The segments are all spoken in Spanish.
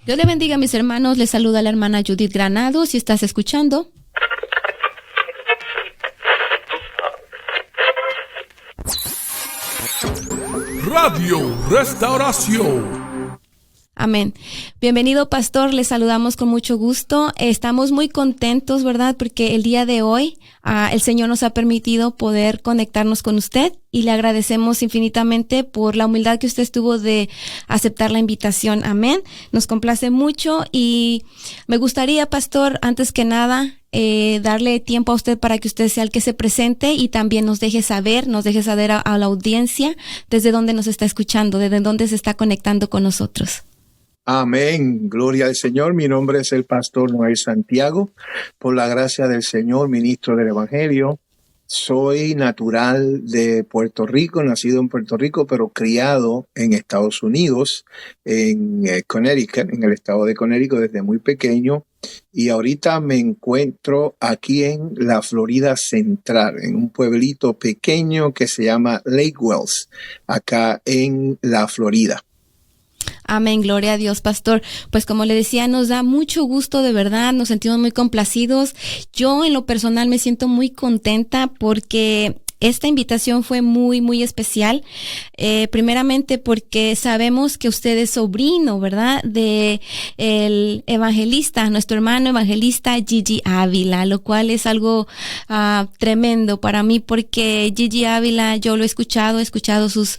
Dios le bendiga, mis hermanos. Les saluda la hermana Judith Granado. Si estás escuchando. Radio Restauración. Amén. Bienvenido, pastor. Les saludamos con mucho gusto. Estamos muy contentos, ¿verdad? Porque el día de hoy el Señor nos ha permitido poder conectarnos con usted y le agradecemos infinitamente por la humildad que usted tuvo de aceptar la invitación. Amén. Nos complace mucho y me gustaría, pastor, antes que nada, darle tiempo a usted para que usted sea el que se presente y también nos deje saber a la audiencia desde dónde nos está escuchando, desde dónde se está conectando con nosotros. Amén. Gloria al Señor. Mi nombre es el pastor Noel Santiago. Por la gracia del Señor, ministro del Evangelio. Soy natural de Puerto Rico, nacido en Puerto Rico, pero criado en Estados Unidos, en Connecticut, en el estado de Connecticut desde muy pequeño. Y ahorita me encuentro aquí en la Florida Central, en un pueblito pequeño que se llama Lake Wells, acá en la Florida. Amén, gloria a Dios, pastor. Pues como le decía, nos da mucho gusto, de verdad, nos sentimos muy complacidos. Yo en lo personal me siento muy contenta porque esta invitación fue muy, muy especial. Primeramente porque sabemos que usted es sobrino, ¿verdad? De el evangelista, nuestro hermano evangelista Gigi Ávila, lo cual es algo tremendo para mí porque Gigi Ávila, yo lo he escuchado sus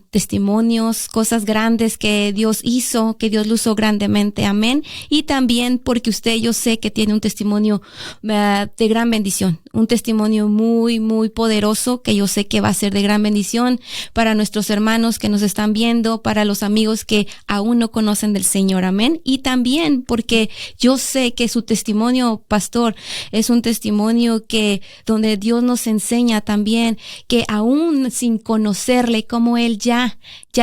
testimonios, cosas grandes que Dios hizo, que Dios lo usó grandemente. Amén. Y también porque usted, yo sé que tiene un testimonio de gran bendición, un testimonio muy, muy poderoso que yo sé que va a ser de gran bendición para nuestros hermanos que nos están viendo, para los amigos que aún no conocen del Señor. Amén. Y también porque yo sé que su testimonio, pastor, es un testimonio que donde Dios nos enseña también que aún sin conocerle, como Él ya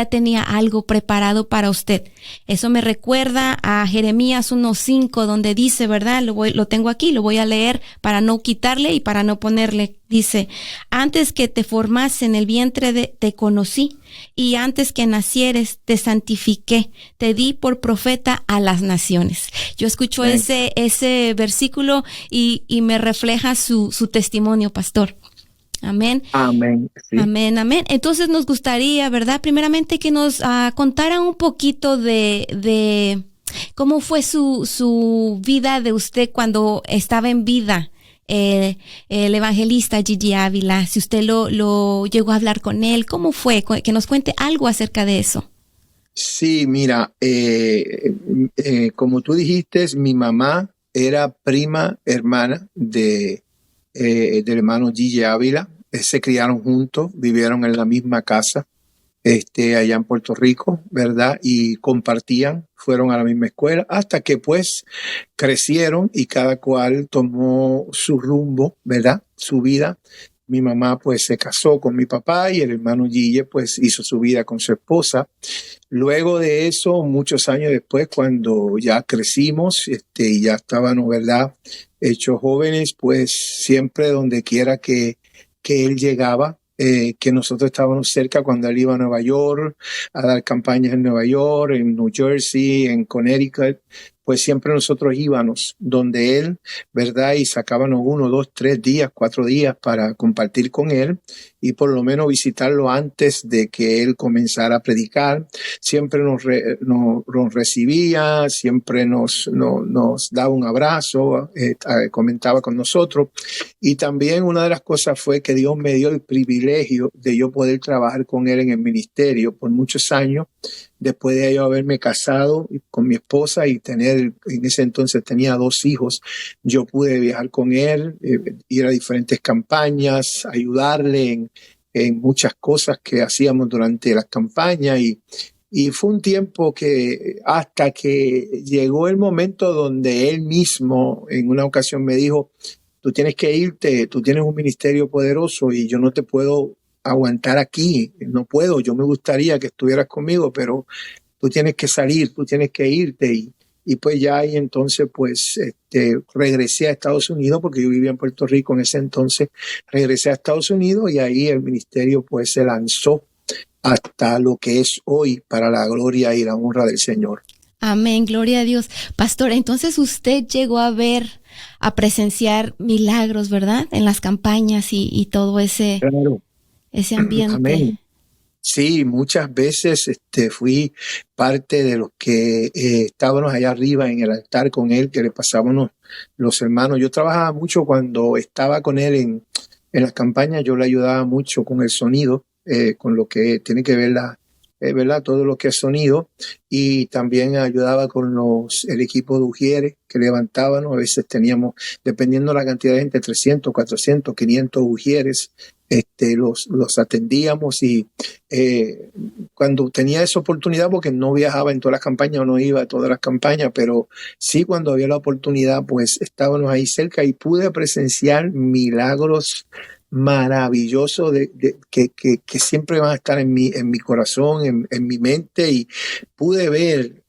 tenía algo preparado para usted. Eso me recuerda a Jeremías 1:5, donde dice, ¿verdad? Lo tengo aquí, lo voy a leer para no quitarle y para no ponerle. Dice, antes que te formase en el vientre te conocí, y antes que nacieres te santifiqué, te di por profeta a las naciones. Yo escucho ese versículo y me refleja su testimonio, pastor. Amén. Amén. Sí. Amén, amén. Entonces nos gustaría, ¿verdad? Primeramente que nos contara un poquito de cómo fue su vida de usted cuando estaba en vida. El evangelista Gigi Ávila, si usted lo llegó a hablar con él, ¿cómo fue? Que nos cuente algo acerca de eso. Sí, mira, como tú dijiste, mi mamá era prima hermana del hermano Gigi Ávila. Se criaron juntos, vivieron en la misma casa, allá en Puerto Rico, ¿verdad? Y compartían, fueron a la misma escuela, hasta que pues crecieron y cada cual tomó su rumbo, ¿verdad? Su vida. Mi mamá pues se casó con mi papá y el hermano Gille pues hizo su vida con su esposa. Luego de eso, muchos años después, cuando ya crecimos y ya estábamos, ¿verdad?, hechos jóvenes, pues siempre donde quiera que él llegaba, que nosotros estábamos cerca cuando él iba a Nueva York, a dar campañas en Nueva York, en New Jersey, en Connecticut, pues siempre nosotros íbamos donde él, ¿verdad? Y sacábamos 1, 2, 3 días, 4 días para compartir con él y por lo menos visitarlo antes de que él comenzara a predicar. Siempre nos recibía, siempre nos daba un abrazo, comentaba con nosotros. Y también una de las cosas fue que Dios me dio el privilegio de yo poder trabajar con él en el ministerio por muchos años. Después de yo haberme casado con mi esposa y en ese entonces tenía 2 hijos, yo pude viajar con él, ir a diferentes campañas, ayudarle en muchas cosas que hacíamos durante las campañas y fue un tiempo que hasta que llegó el momento donde él mismo en una ocasión me dijo, tú tienes que irte, tú tienes un ministerio poderoso y yo no te puedo aguantar aquí, no puedo, yo me gustaría que estuvieras conmigo, pero tú tienes que salir, tú tienes que irte y pues ya ahí entonces pues regresé a Estados Unidos porque yo vivía en Puerto Rico en ese entonces, regresé a Estados Unidos y ahí el ministerio pues se lanzó hasta lo que es hoy para la gloria y la honra del Señor. Amén, gloria a Dios. Pastor, entonces usted llegó a presenciar milagros, ¿verdad? En las campañas y todo ese Claro. ambiente. Amén. Sí, muchas veces fui parte de los que estábamos allá arriba en el altar con él, que le pasábamos los hermanos. Yo trabajaba mucho cuando estaba con él en las campañas, yo le ayudaba mucho con el sonido, con lo que tiene que ver ¿verdad? Todo lo que es sonido, y también ayudaba con el equipo de ujieres que levantábamos. A veces teníamos, dependiendo de la cantidad de gente, 300, 400, 500 ujieres. Los atendíamos, y cuando tenía esa oportunidad, porque no viajaba en todas las campañas o no iba a todas las campañas, pero sí, cuando había la oportunidad, pues estábamos ahí cerca y pude presenciar milagros maravillosos que siempre van a estar en mi corazón, en mi mente, y pude ver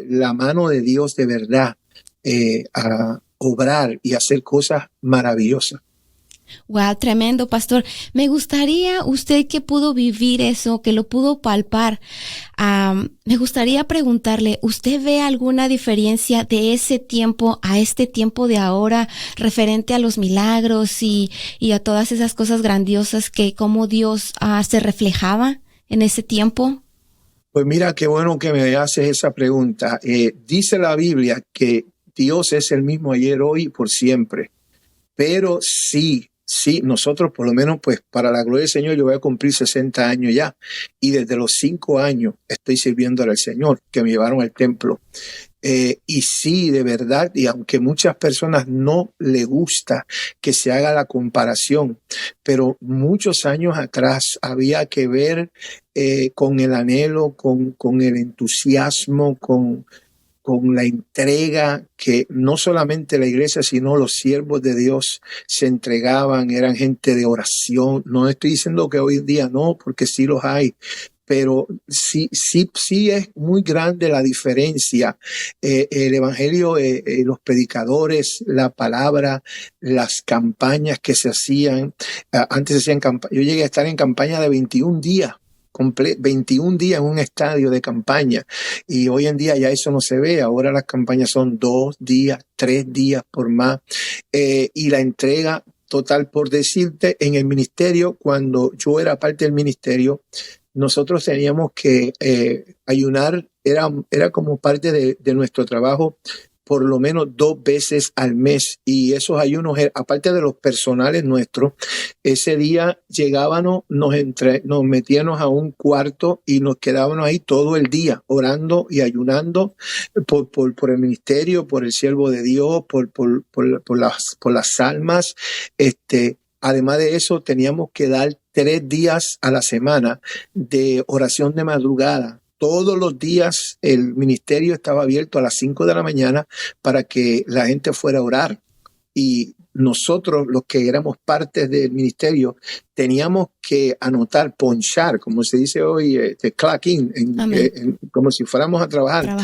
la mano de Dios de verdad a obrar y hacer cosas maravillosas. Wow, tremendo, pastor. Me gustaría, usted que pudo vivir eso, que lo pudo palpar, me gustaría preguntarle, ¿usted ve alguna diferencia de ese tiempo a este tiempo de ahora, referente a los milagros y a todas esas cosas grandiosas que cómo Dios se reflejaba en ese tiempo? Pues mira, qué bueno que me haces esa pregunta. Dice la Biblia que Dios es el mismo ayer, hoy y por siempre. Pero sí, nosotros por lo menos, pues para la gloria del Señor, yo voy a cumplir 60 años ya. Y desde los 5 años estoy sirviendo al Señor, que me llevaron al templo. Y sí, de verdad, y aunque muchas personas no les gusta que se haga la comparación, pero muchos años atrás había que ver con el anhelo, con el entusiasmo, con la entrega que no solamente la iglesia, sino los siervos de Dios se entregaban, eran gente de oración. No estoy diciendo que hoy en día no, porque sí los hay, pero sí es muy grande la diferencia. El evangelio, los predicadores, la palabra, las campañas que se hacían. Antes se hacían campañas. Yo llegué a estar en campaña de 21 días. 21 días en un estadio de campaña, y hoy en día ya eso no se ve. Ahora las campañas son 2 días, 3 días por más, y la entrega total. Por decirte, en el ministerio, cuando yo era parte del ministerio, nosotros teníamos que ayunar, era como parte de nuestro trabajo, por lo menos 2 veces al mes, y esos ayunos, aparte de los personales nuestros, ese día llegábamos, nos metíamos a un cuarto y nos quedábamos ahí todo el día orando y ayunando por el ministerio, por el siervo de Dios, por las almas. Además de eso, teníamos que dar 3 días a la semana de oración de madrugada. Todos los días el ministerio estaba abierto a las 5 de la mañana para que la gente fuera a orar. Y nosotros, los que éramos parte del ministerio, teníamos que anotar, ponchar, como se dice hoy, clock in, como si fuéramos a trabajar,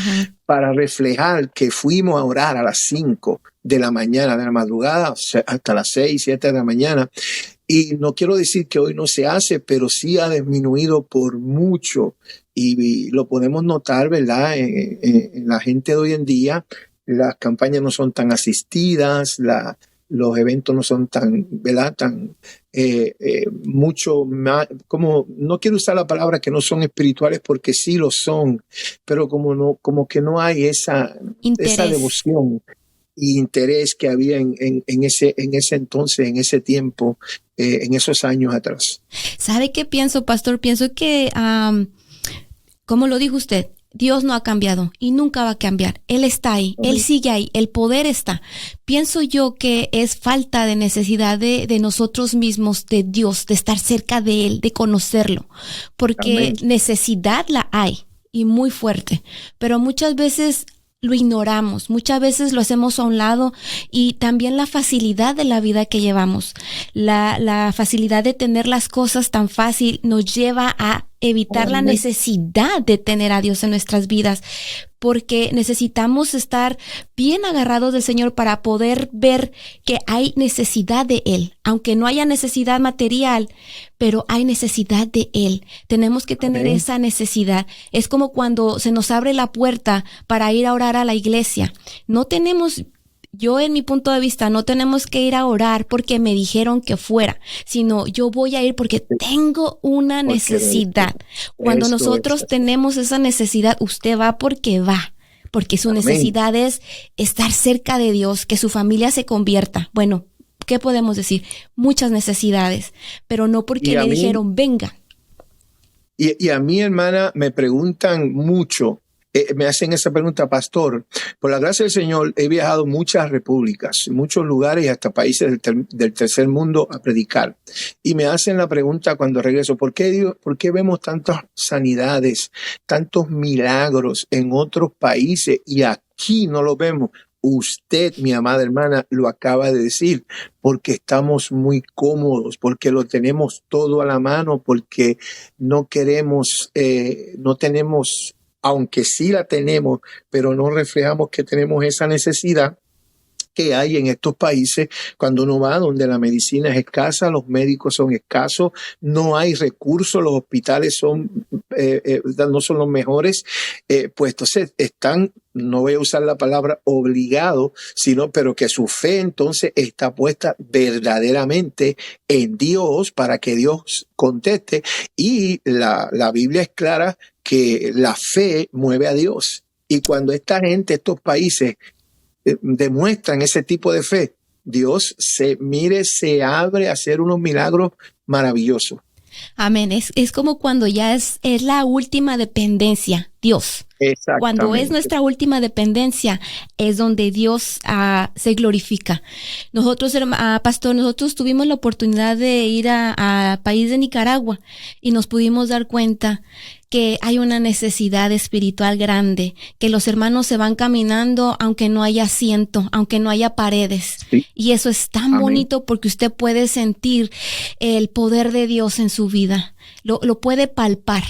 para reflejar que fuimos a orar a las 5 de la mañana, de la madrugada, hasta las 6, 7 de la mañana. Y no quiero decir que hoy no se hace, pero sí ha disminuido por mucho. Y lo podemos notar, ¿verdad? En la gente de hoy en día, las campañas no son tan asistidas, los eventos no son tan, ¿verdad? Mucho más, como, no quiero usar la palabra que no son espirituales, porque sí lo son, pero como que no hay esa devoción y interés que había en ese entonces, en ese tiempo, en esos años atrás. ¿Sabe qué pienso, pastor? Pienso que, como lo dijo usted, Dios no ha cambiado y nunca va a cambiar. Él está ahí, Él sigue ahí, el poder está. Pienso yo que es falta de necesidad de nosotros mismos, de Dios, de estar cerca de Él, de conocerlo, porque necesidad la hay y muy fuerte, pero muchas veces lo ignoramos, muchas veces lo hacemos a un lado, y también la facilidad de la vida que llevamos, la facilidad de tener las cosas tan fácil nos lleva a evitar la Amén. necesidad de tener a Dios en nuestras vidas, porque necesitamos estar bien agarrados del Señor para poder ver que hay necesidad de Él, aunque no haya necesidad material, pero hay necesidad de Él. Tenemos que tener Amén. esa necesidad. Es como cuando se nos abre la puerta para ir a orar a la iglesia. No tenemos... Yo, en mi punto de vista, no tenemos que ir a orar porque me dijeron que fuera, sino yo voy a ir porque tengo una Porque necesidad. Cuando eso nosotros es. tenemos esa necesidad, usted va, porque su Amén. necesidad es estar cerca de Dios, que su familia se convierta. Bueno, ¿qué podemos decir? Muchas necesidades, pero no porque Y a le mí, dijeron, venga. y a mí, hermana, me preguntan mucho, me hacen esa pregunta, pastor. Por la gracia del Señor, he viajado a muchas repúblicas, muchos lugares y hasta países del tercer mundo a predicar. Y me hacen la pregunta cuando regreso, ¿por qué vemos tantas sanidades, tantos milagros en otros países y aquí no lo vemos? Usted, mi amada hermana, lo acaba de decir, porque estamos muy cómodos, porque lo tenemos todo a la mano, porque no queremos, no tenemos, aunque sí la tenemos, pero no reflejamos que tenemos esa necesidad que hay en estos países cuando uno va donde la medicina es escasa, los médicos son escasos, no hay recursos, los hospitales no son los mejores, pues entonces están, no voy a usar la palabra obligado, sino pero que su fe entonces está puesta verdaderamente en Dios para que Dios conteste, y la Biblia es clara que la fe mueve a Dios. Y cuando esta gente, estos países, demuestran ese tipo de fe, Dios se abre a hacer unos milagros maravillosos. Amén. Es como cuando ya es la última dependencia, Dios. Cuando es Exactamente. nuestra última dependencia, es donde Dios se glorifica. Nosotros, pastor, nosotros tuvimos la oportunidad de ir a país de Nicaragua y nos pudimos dar cuenta que hay una necesidad espiritual grande, que los hermanos se van caminando aunque no haya asiento, aunque no haya paredes. Sí. Y eso es tan Amén. bonito porque usted puede sentir el poder de Dios en su vida, lo puede palpar.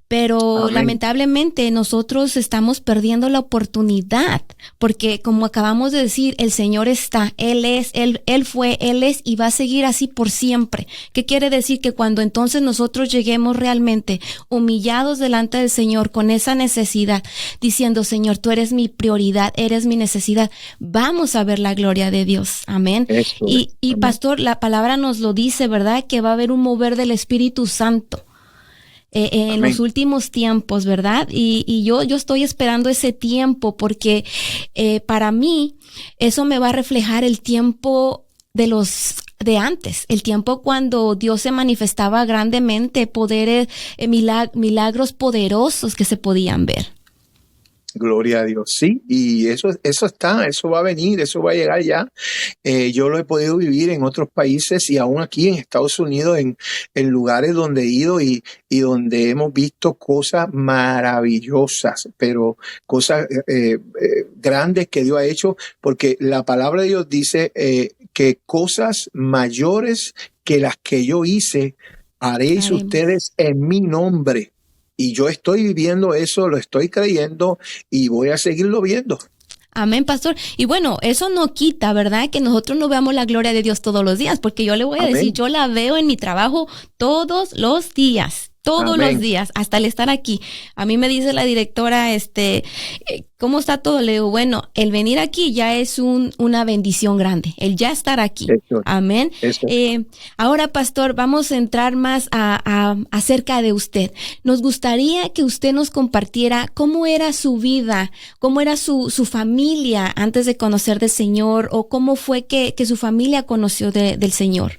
Pero Amén. lamentablemente nosotros estamos perdiendo la oportunidad, porque como acabamos de decir, el Señor está, Él es, Él fue, Él es y va a seguir así por siempre. ¿Qué quiere decir? Que cuando entonces nosotros lleguemos realmente humillados delante del Señor con esa necesidad, diciendo, Señor, tú eres mi prioridad, eres mi necesidad, vamos a ver la gloria de Dios. Amén. Eso Y es. pastor, la palabra nos lo dice, ¿verdad? Que va a haber un mover del Espíritu Santo. En Amén. los últimos tiempos, ¿verdad? Y yo estoy esperando ese tiempo porque para mí eso me va a reflejar el tiempo de antes, el tiempo cuando Dios se manifestaba grandemente, poderes, milagros poderosos que se podían ver. Gloria a Dios, sí, y eso va a venir, eso va a llegar ya. Yo lo he podido vivir en otros países y aún aquí en Estados Unidos, en lugares donde he ido y donde hemos visto cosas maravillosas, pero cosas grandes que Dios ha hecho, porque la palabra de Dios dice que cosas mayores que las que yo hice, haréis Haremos. ustedes en mi nombre. Y yo estoy viviendo eso, lo estoy creyendo y voy a seguirlo viendo. Amén, pastor. Y bueno, eso no quita, ¿verdad? Que nosotros no veamos la gloria de Dios todos los días, porque yo le voy a Amén. decir, yo la veo en mi trabajo todos los días. Todos Amén. los días, hasta el estar aquí. A mí me dice la directora, ¿cómo está todo? Le digo, bueno, el venir aquí ya es una bendición grande, el ya estar aquí. Eso. Amén. Eso. Ahora, pastor, vamos a entrar más acerca de usted. Nos gustaría que usted nos compartiera cómo era su vida, cómo era su familia antes de conocer del Señor, o cómo fue que su familia conoció del Señor.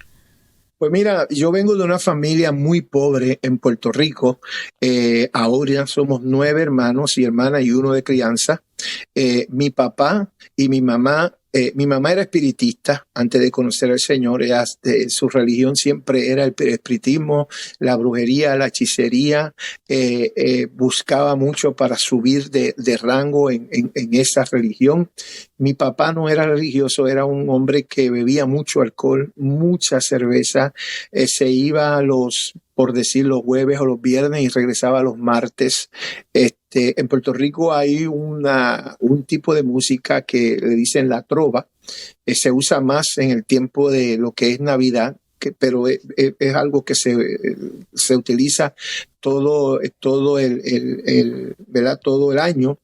Pues mira, yo vengo de una familia muy pobre en Puerto Rico. Ahora somos 9 hermanos y hermanas y uno de crianza. Mi papá y mi mamá era espiritista antes de conocer al Señor. Su religión siempre era el espiritismo, la brujería, la hechicería. Buscaba mucho para subir de rango en esa religión. Mi papá no era religioso, era un hombre que bebía mucho alcohol, mucha cerveza. Se iba por decir los jueves o los viernes y regresaba los martes. En Puerto Rico hay un tipo de música que le dicen la trova, se usa más en el tiempo de lo que es Navidad, pero es algo que se utiliza todo ¿verdad? Todo el año.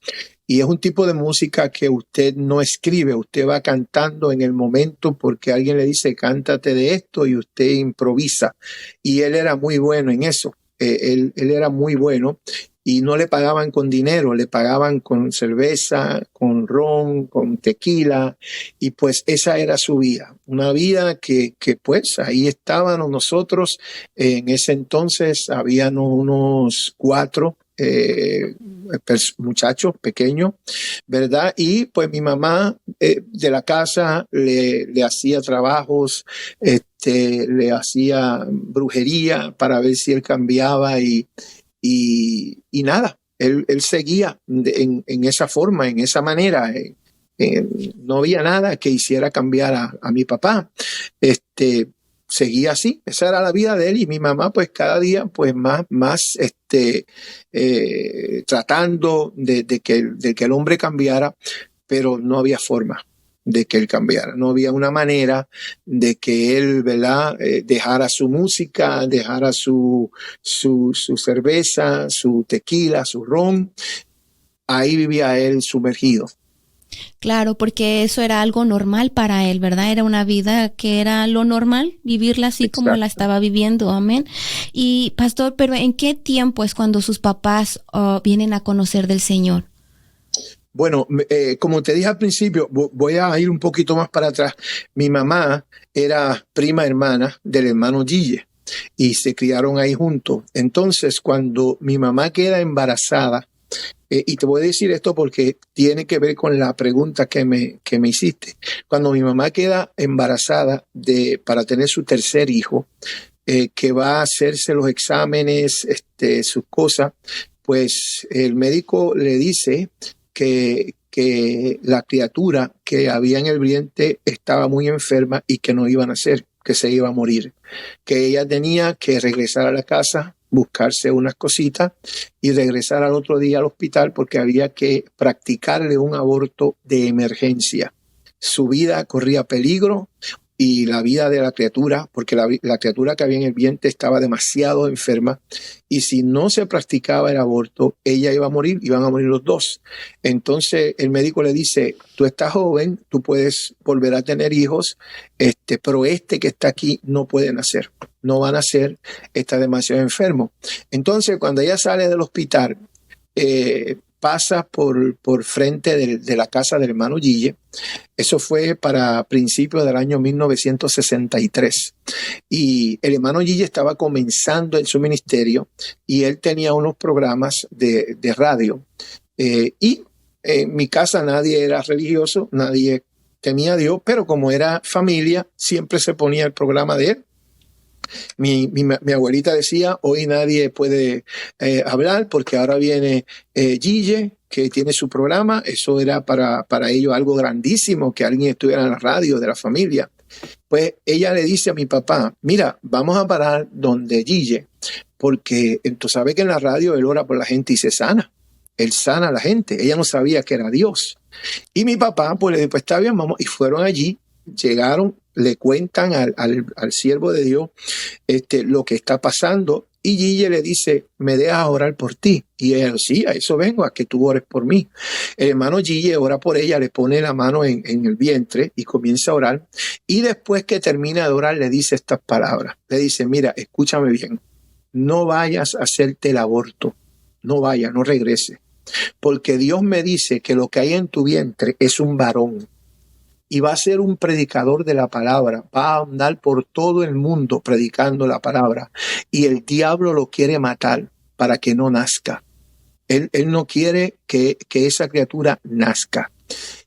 Y es un tipo de música que usted no escribe, usted va cantando en el momento porque alguien le dice, cántate de esto y usted improvisa. Y él era muy bueno en eso. Él era muy bueno y no le pagaban con dinero, le pagaban con cerveza, con ron, con tequila. Y pues esa era su vida. Una vida que pues ahí estábamos nosotros. En ese entonces habían unos 4 muchachos pequeños, ¿verdad? Y pues mi mamá de la casa le hacía trabajos, le hacía brujería para ver si él cambiaba y nada, él seguía en esa forma, en esa manera. No había nada que hiciera cambiar a mi papá. Seguía así, esa era la vida de él y mi mamá pues cada día pues más tratando de que el hombre cambiara, pero no había forma de que él cambiara, no había una manera de que él, ¿verdad? Dejara su música, dejara su cerveza, su tequila, su ron, ahí vivía él sumergido. Claro, porque eso era algo normal para él, ¿verdad? Era una vida que era lo normal, vivirla así Exacto. como la estaba viviendo, amén. Y pastor, pero ¿en qué tiempo es cuando sus papás vienen a conocer del Señor? Bueno, como te dije al principio, voy a ir un poquito más para atrás. Mi mamá era prima hermana del hermano Gille y se criaron ahí juntos. Entonces, cuando mi mamá queda embarazada, y te voy a decir esto porque tiene que ver con la pregunta que me hiciste. Cuando mi mamá queda embarazada para tener su tercer hijo, que va a hacerse los exámenes, sus cosas, pues el médico le dice que la criatura que había en el vientre estaba muy enferma y que no iba a nacer, que se iba a morir, que ella tenía que regresar a la casa, buscarse unas cositas y regresar al otro día al hospital porque había que practicarle un aborto de emergencia. Su vida corría peligro y la vida de la criatura, porque la criatura que había en el vientre estaba demasiado enferma y si no se practicaba el aborto, ella iba a morir, iban a morir los dos. Entonces el médico le dice, tú estás joven, tú puedes volver a tener hijos, pero que está aquí no puede nacer, no va a nacer, está demasiado enfermo. Entonces cuando ella sale del hospital, pasa por frente de la casa del hermano Gille. Eso fue para principios del año 1963. Y el hermano Gille estaba comenzando en su ministerio y él tenía unos programas de radio. Y en mi casa nadie era religioso, nadie temía a Dios, pero como era familia, siempre se ponía el programa de él. Mi abuelita decía, hoy nadie puede hablar porque ahora viene Gille, que tiene su programa. Eso era para ellos algo grandísimo, que alguien estuviera en la radio de la familia. Pues ella le dice a mi papá, mira, vamos a parar donde Gille, porque tú sabes que en la radio él ora por la gente y se sana. Él sana a la gente. Ella no sabía que era Dios. Y mi papá pues le dijo, pues está bien, vamos. Y fueron allí, llegaron, le cuentan al siervo de Dios lo que está pasando y Gille le dice, ¿me dejas orar por ti? Y ella, sí, a eso vengo, a que tú ores por mí. El hermano Gille ora por ella, le pone la mano en el vientre y comienza a orar y después que termina de orar le dice estas palabras, le dice, mira, escúchame bien, no vayas a hacerte el aborto, no vayas, no regreses, porque Dios me dice que lo que hay en tu vientre es un varón. Y va a ser un predicador de la palabra, va a andar por todo el mundo predicando la palabra. Y el diablo lo quiere matar para que no nazca. Él no quiere que esa criatura nazca.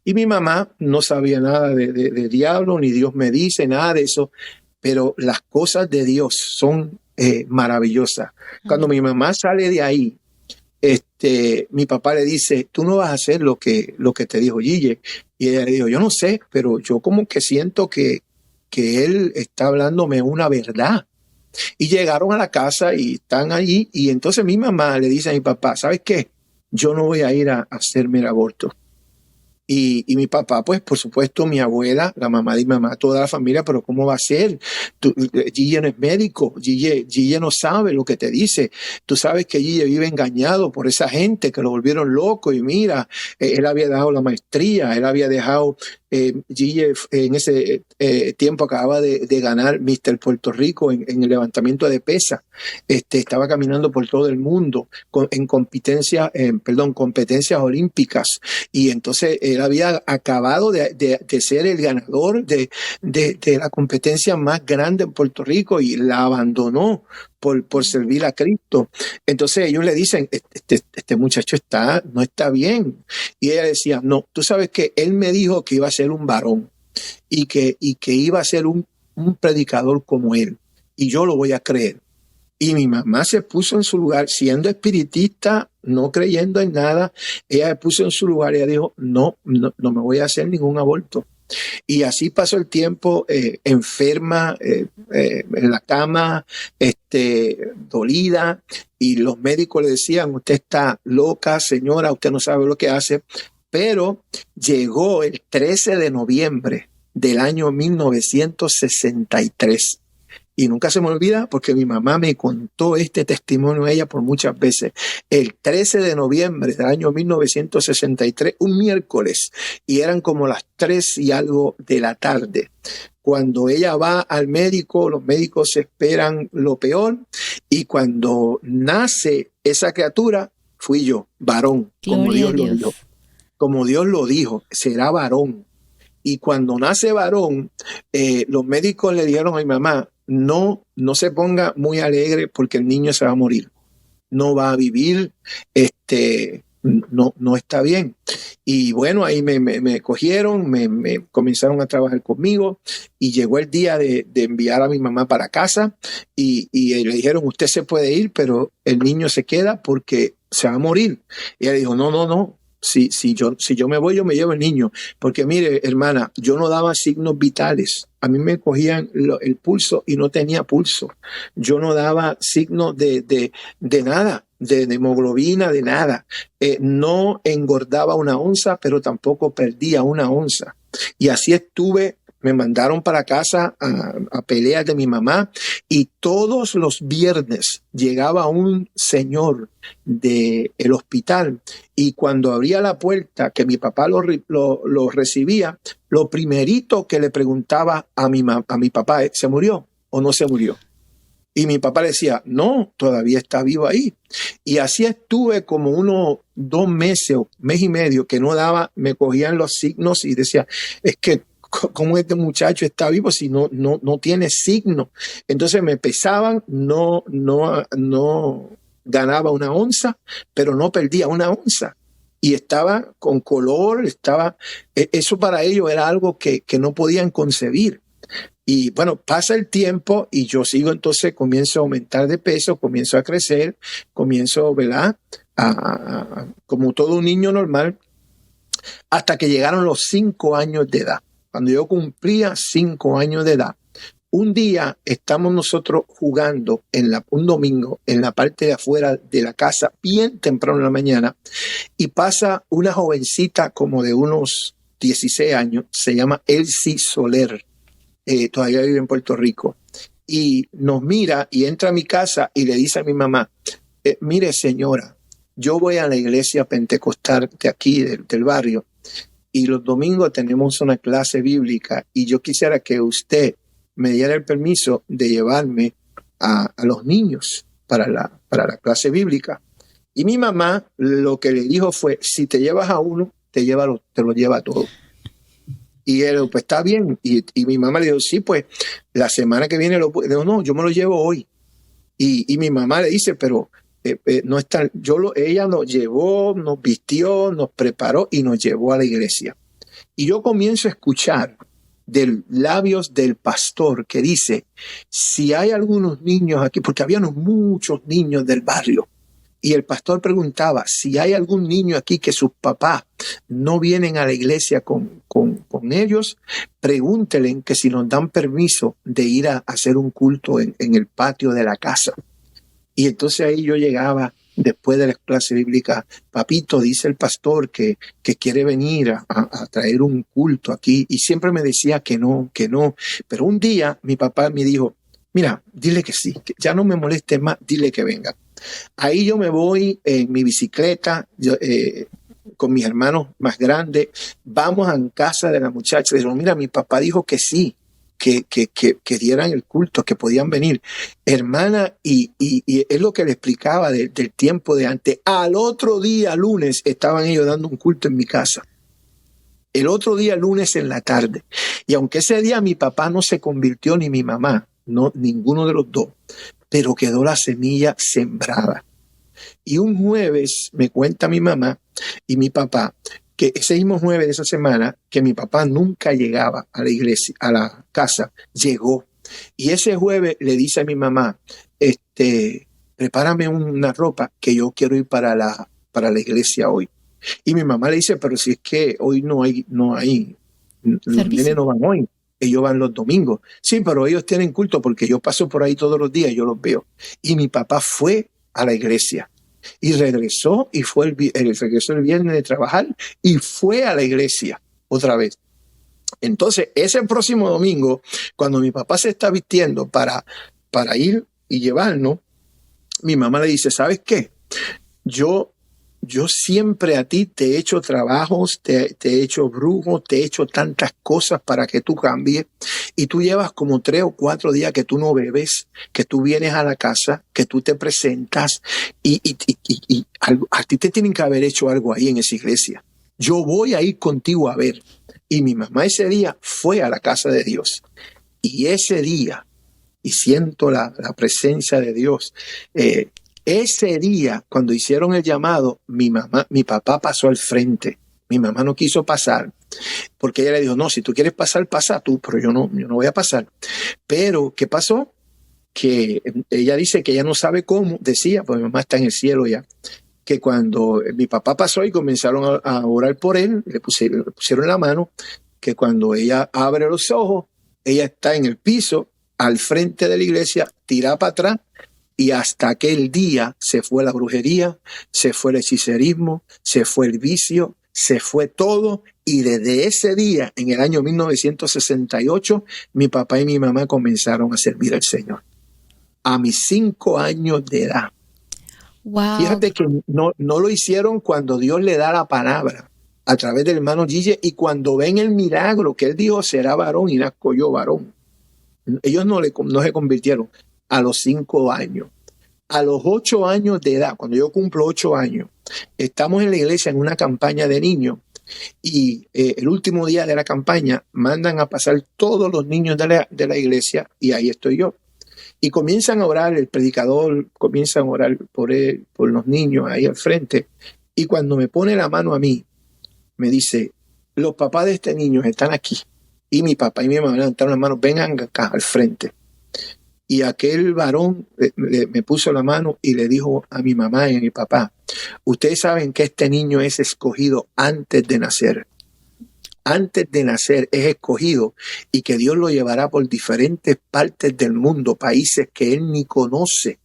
Y mi mamá no sabía nada de diablo, ni Dios me dice, nada de eso. Pero las cosas de Dios son maravillosas. Cuando mi mamá sale de ahí, mi papá le dice, tú no vas a hacer lo que te dijo Gille. Y ella le dijo, yo no sé, pero yo como que siento que él está hablándome una verdad. Y llegaron a la casa y están allí. Y entonces mi mamá le dice a mi papá, ¿sabes qué? Yo no voy a ir a hacerme el aborto. Y mi papá, pues, por supuesto, mi abuela, la mamá de mi mamá, toda la familia, pero ¿cómo va a ser? Gille no es médico, Gille no sabe lo que te dice. Tú sabes que Gille vive engañado por esa gente que lo volvieron loco y mira, él había dejado la maestría, él había dejado, Gille en ese tiempo acababa de ganar Mr. Puerto Rico en el levantamiento de pesas. Estaba caminando por todo el mundo en competencias olímpicas. Y entonces él había acabado de ser el ganador de la competencia más grande en Puerto Rico y la abandonó por servir a Cristo. Entonces ellos le dicen, este muchacho no está bien. Y ella decía, no, tú sabes que él me dijo que iba a ser un varón y que iba a ser un predicador como él. Y yo lo voy a creer. Y mi mamá se puso en su lugar, siendo espiritista, no creyendo en nada. Ella se puso en su lugar y ella dijo, no me voy a hacer ningún aborto. Y así pasó el tiempo, enferma, en la cama, dolida. Y los médicos le decían, usted está loca, señora, usted no sabe lo que hace. Pero llegó el 13 de noviembre del año 1963. Y nunca se me olvida porque mi mamá me contó este testimonio a ella por muchas veces. El 13 de noviembre del año 1963, un miércoles, y eran como las 3 y algo de la tarde. Cuando ella va al médico, los médicos esperan lo peor. Y cuando nace esa criatura, fui yo, varón, como Dios lo dijo. Como Dios lo dijo, será varón. Y cuando nace varón, los médicos le dijeron a mi mamá, no se ponga muy alegre porque el niño se va a morir. No va a vivir, no está bien. Y bueno, ahí me cogieron, me comenzaron a trabajar conmigo y llegó el día de enviar a mi mamá para casa y le dijeron, usted se puede ir, pero el niño se queda porque se va a morir. Y ella dijo, no. Si yo me voy, yo me llevo el niño. Porque mire, hermana, yo no daba signos vitales. A mí me cogían el pulso y no tenía pulso. Yo no daba signos de nada, de hemoglobina, de nada. No engordaba 1 onza, pero tampoco perdía 1 onza. Y así estuve. Me mandaron para casa a peleas de mi mamá y todos los viernes llegaba un señor del hospital y cuando abría la puerta que mi papá lo recibía, lo primerito que le preguntaba a mi papá, ¿se murió o no se murió? Y mi papá le decía, no, todavía está vivo ahí. Y así estuve como unos 2 meses o mes y medio que no daba, me cogían los signos y decía, es que ¿cómo este muchacho está vivo si no tiene signo? Entonces me pesaban, no ganaba 1 onza, pero no perdía 1 onza. Y estaba con color, eso para ellos era algo que no podían concebir. Y bueno, pasa el tiempo y yo sigo, entonces comienzo a aumentar de peso, comienzo a crecer, comienzo, ¿verdad? Como todo un niño normal, hasta que llegaron los 5 años de edad. Cuando yo cumplía 5 años de edad, un día estamos nosotros jugando un domingo en la parte de afuera de la casa, bien temprano en la mañana, y pasa una jovencita como de unos 16 años, se llama Elsie Soler, todavía vive en Puerto Rico, y nos mira y entra a mi casa y le dice a mi mamá, mire señora, yo voy a la iglesia pentecostal de aquí, del barrio, y los domingos tenemos una clase bíblica y yo quisiera que usted me diera el permiso de llevarme a los niños para la clase bíblica. Y mi mamá lo que le dijo fue, si te llevas a uno, te lo lleva a todo. Y él, pues está bien. Y mi mamá le dijo, sí, pues la semana que viene dijo, no, yo me lo llevo hoy. Y mi mamá le dice, pero no está, ella nos llevó, nos vistió, nos preparó y nos llevó a la iglesia. Y yo comienzo a escuchar de labios del pastor que dice, si hay algunos niños aquí, porque había muchos niños del barrio, Y el pastor preguntaba, si hay algún niño aquí que sus papás no vienen a la iglesia con ellos, pregúntenle que si nos dan permiso de ir a hacer un culto en el patio de la casa. Y entonces ahí yo llegaba después de la clase bíblica, papito, dice el pastor que quiere venir a traer un culto aquí. Y siempre me decía que no. Pero un día mi papá me dijo, mira, dile que sí, que ya no me moleste más, dile que venga. Ahí yo me voy en mi bicicleta, con mis hermanos más grandes, vamos a casa de la muchacha, digo, mira, mi papá dijo que sí, que dieran el culto, que podían venir. Hermana, y es lo que le explicaba del tiempo de antes. Al otro día, lunes, estaban ellos dando un culto en mi casa. El otro día, lunes en la tarde. Y aunque ese día mi papá no se convirtió ni mi mamá, no, ninguno de los dos, pero quedó la semilla sembrada. Y un jueves me cuenta mi mamá y mi papá que ese mismo jueves de esa semana, que mi papá nunca llegaba a la iglesia, a la casa, llegó. Y ese jueves le dice a mi mamá, prepárame una ropa que yo quiero ir para la iglesia hoy. Y mi mamá le dice, pero si es que hoy no hay, los nenes no van hoy. Ellos van los domingos. Sí, pero ellos tienen culto porque yo paso por ahí todos los días y yo los veo. Y mi papá fue a la iglesia y regresó y regresó el viernes de trabajar y fue a la iglesia otra vez. Entonces, ese próximo domingo, cuando mi papá se está vistiendo para ir y llevarnos, mi mamá le dice, ¿sabes qué? Yo siempre a ti te he hecho trabajos, te he hecho brujos, te he hecho tantas cosas para que tú cambies. Y tú llevas como 3 o 4 días que tú no bebes, que tú vienes a la casa, que tú te presentas y a ti te tienen que haber hecho algo ahí en esa iglesia. Yo voy a ir contigo a ver. Y mi mamá ese día fue a la casa de Dios. Y ese día, y siento la presencia de Dios, ese día, cuando hicieron el llamado, mi papá pasó al frente. Mi mamá no quiso pasar, porque ella le dijo, no, si tú quieres pasar, pasa tú, pero yo no voy a pasar. Pero, ¿qué pasó? Que ella dice que ella no sabe cómo, decía, pues mi mamá está en el cielo ya, que cuando mi papá pasó y comenzaron a orar por él, le pusieron la mano, que cuando ella abre los ojos, ella está en el piso, al frente de la iglesia, tirada para atrás, y hasta aquel día se fue la brujería, se fue el hechicerismo, se fue el vicio, se fue todo. Y desde ese día, en el año 1968, mi papá y mi mamá comenzaron a servir al Señor. A mis 5 años de edad. Wow. Fíjate que no lo hicieron cuando Dios le da la palabra a través del hermano Gille y cuando ven el milagro que él dijo será varón y nazco yo varón. Ellos no se convirtieron. A los 5 años. A los 8 años de edad, cuando yo cumplo 8 años, estamos en la iglesia en una campaña de niños y el último día de la campaña mandan a pasar todos los niños de la iglesia y ahí estoy yo. Y comienzan a orar, el predicador comienza a orar por él, por los niños ahí al frente. Y cuando me pone la mano a mí, me dice, los papás de este niño están aquí. Y mi papá y mi mamá levantaron las manos, vengan acá al frente. Y aquel varón me puso la mano y le dijo a mi mamá y a mi papá, ustedes saben que este niño es escogido antes de nacer. Antes de nacer es escogido y que Dios lo llevará por diferentes partes del mundo, países que él ni conoce,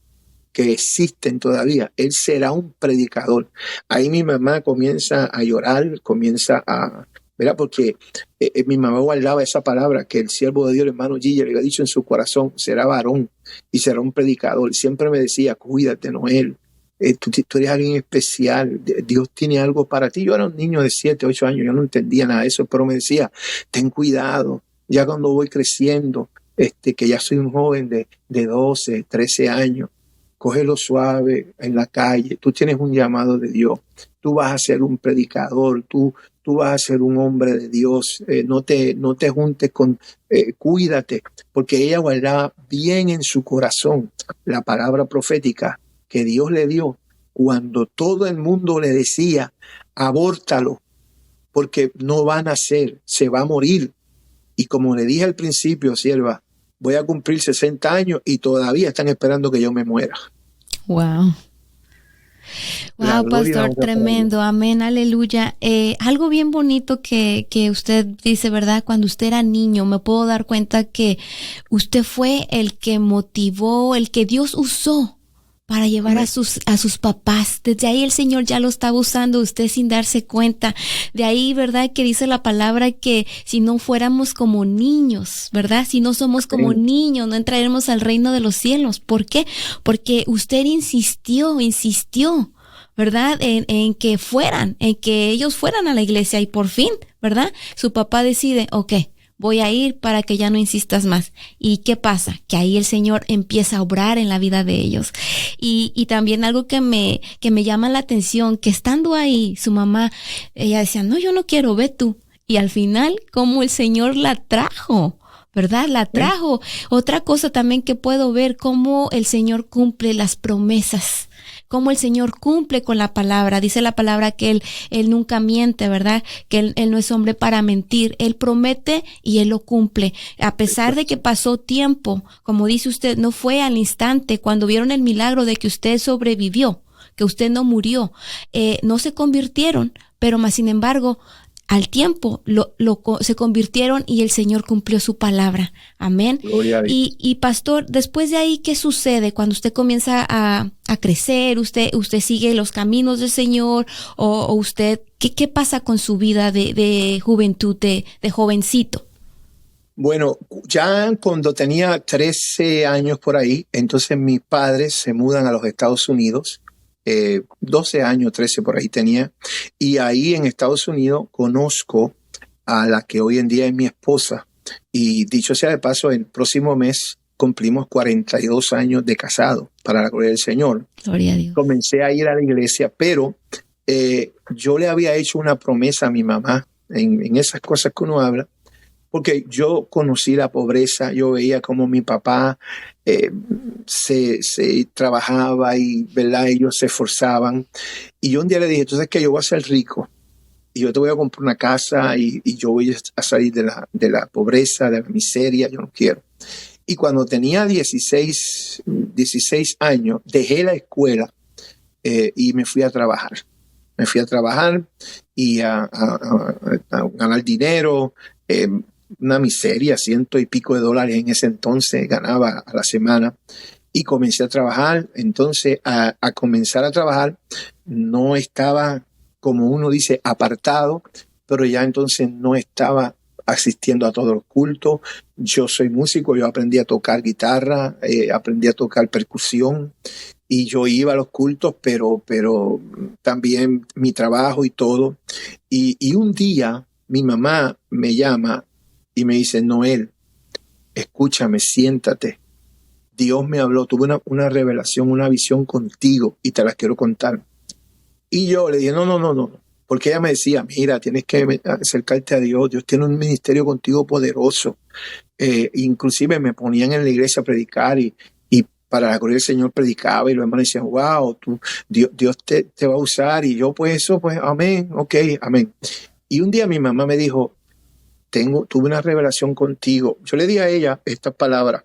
que existen todavía. Él será un predicador. Ahí mi mamá comienza a llorar, comienza a... ¿verdad? Porque mi mamá guardaba esa palabra que el siervo de Dios, el hermano Gille, le había dicho en su corazón, será varón y será un predicador. Siempre me decía, cuídate, Noel, tú eres alguien especial, Dios tiene algo para ti. Yo era un niño de 7, 8 años, yo no entendía nada de eso, pero me decía, ten cuidado, ya cuando voy creciendo, que ya soy un joven de 12, 13 años, cógelo suave en la calle, tú tienes un llamado de Dios, tú vas a ser un predicador, tú vas a ser un hombre de Dios, no te juntes con, cuídate, porque ella guardaba bien en su corazón la palabra profética que Dios le dio cuando todo el mundo le decía, abórtalo, porque no va a nacer, se va a morir. Y como le dije al principio, sierva, voy a cumplir 60 años y todavía están esperando que yo me muera. Wow. La Wow, gloria y la pastor, honra para Dios. tremendo, amén, aleluya. Algo bien bonito que usted dice, ¿verdad? Cuando usted era niño, me puedo dar cuenta que usted fue el que motivó, el que Dios usó para llevar Amén. a sus papás. Desde ahí el Señor ya lo estaba usando usted sin darse cuenta. De ahí, ¿verdad? Que dice la palabra que si no fuéramos como niños, ¿verdad? Si no somos como Amén. niños, no entraremos al reino de los cielos. ¿Por qué? Porque usted insistió, ¿verdad? En que fueran, en que ellos fueran a la iglesia y por fin, ¿verdad? Su papá decide, ok, voy a ir para que ya no insistas más. ¿Y qué pasa? Que ahí el Señor empieza a obrar en la vida de ellos. Y también algo que me llama la atención, que estando ahí, su mamá, ella decía, no, yo no quiero, ve tú. Y al final, como el Señor la trajo, ¿verdad? La Amén. trajo. Otra cosa también que puedo ver, cómo el Señor cumple las promesas, cómo el Señor cumple con la palabra. Dice la palabra que Él nunca miente, ¿verdad? Que él no es hombre para mentir. Él promete y Él lo cumple. A pesar de que pasó tiempo, como dice usted, no fue al instante cuando vieron el milagro de que usted sobrevivió, que usted no murió. No se convirtieron, pero más sin embargo, al tiempo se convirtieron y el Señor cumplió su palabra. Amén. Gloria a Dios. Y pastor, después de ahí, ¿qué sucede cuando usted comienza a crecer? ¿Usted sigue los caminos del Señor? ¿O usted, qué pasa con su vida de juventud, de jovencito? Bueno, ya cuando tenía 13 años por ahí, entonces mis padres se mudan a los Estados Unidos. 12 años, 13 por ahí tenía. Y ahí en Estados Unidos conozco a la que hoy en día es mi esposa. Y dicho sea de paso, el próximo mes cumplimos 42 años de casado, para la gloria del Señor. Gloria a Dios. Comencé a ir a la iglesia, pero yo le había hecho una promesa a mi mamá en esas cosas que uno habla, porque yo conocí la pobreza, yo veía cómo mi papá se trabajaba y, ¿verdad?, ellos se esforzaban. Y yo un día le dije, entonces que yo voy a ser rico y yo te voy a comprar una casa y yo voy a salir de la pobreza, de la miseria, yo no quiero. Y cuando tenía 16 años, dejé la escuela y me fui a trabajar. Me fui a trabajar y a ganar dinero, una miseria, $100 y pico en ese entonces ganaba a la semana. Y comencé a trabajar. Entonces, a comenzar a trabajar, no estaba, como uno dice, apartado, pero ya entonces no estaba asistiendo a todos los cultos. Yo soy músico, yo aprendí a tocar guitarra, aprendí a tocar percusión y yo iba a los cultos, pero también mi trabajo y todo. Y un día mi mamá me llama y me dice, Noel, escúchame, siéntate. Dios me habló, tuve una revelación, una visión contigo y te la quiero contar. Y yo le dije, no, porque ella me decía, mira, tienes que acercarte a Dios, Dios tiene un ministerio contigo poderoso. Inclusive me ponían en la iglesia a predicar y para la gloria del Señor predicaba y los hermanos decían, wow, Dios te va a usar. Y yo, pues eso, pues amén, ok, amén. Y un día mi mamá me dijo, tuve una revelación contigo. Yo le di a ella estas palabras.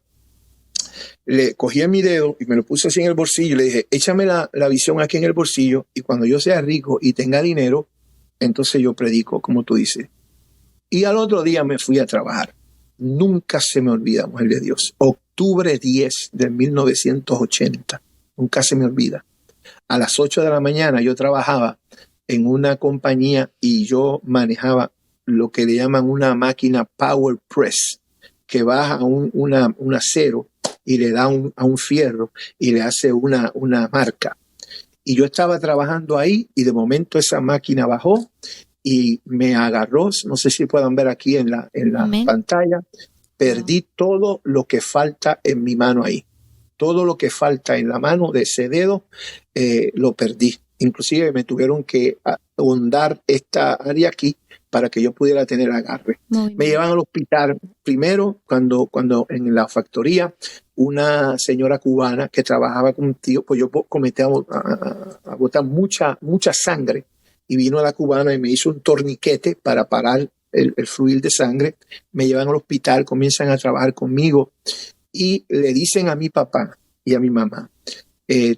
Le cogí en mi dedo y me lo puse así en el bolsillo y le dije, échame la visión aquí en el bolsillo y cuando yo sea rico y tenga dinero, entonces yo predico, como tú dices. Y al otro día me fui a trabajar. Nunca se me olvida, mujer de Dios. Octubre 10 de 1980. Nunca se me olvida. A las 8 de la mañana yo trabajaba en una compañía y yo manejaba lo que le llaman una máquina Power Press, que baja un acero y le da a un fierro y le hace una marca. Y yo estaba trabajando ahí y de momento esa máquina bajó y me agarró, no sé si puedan ver aquí en la pantalla, perdí todo lo que falta en mi mano ahí. Todo lo que falta en la mano de ese dedo lo perdí. Inclusive me tuvieron que ahondar esta área aquí para que yo pudiera tener agarre. Me llevan al hospital. Primero, cuando en la factoría, una señora cubana que trabajaba contigo, pues yo comencé a botar mucha sangre y vino a la cubana y me hizo un torniquete para parar el fluir de sangre. Me llevan al hospital, comienzan a trabajar conmigo y le dicen a mi papá y a mi mamá,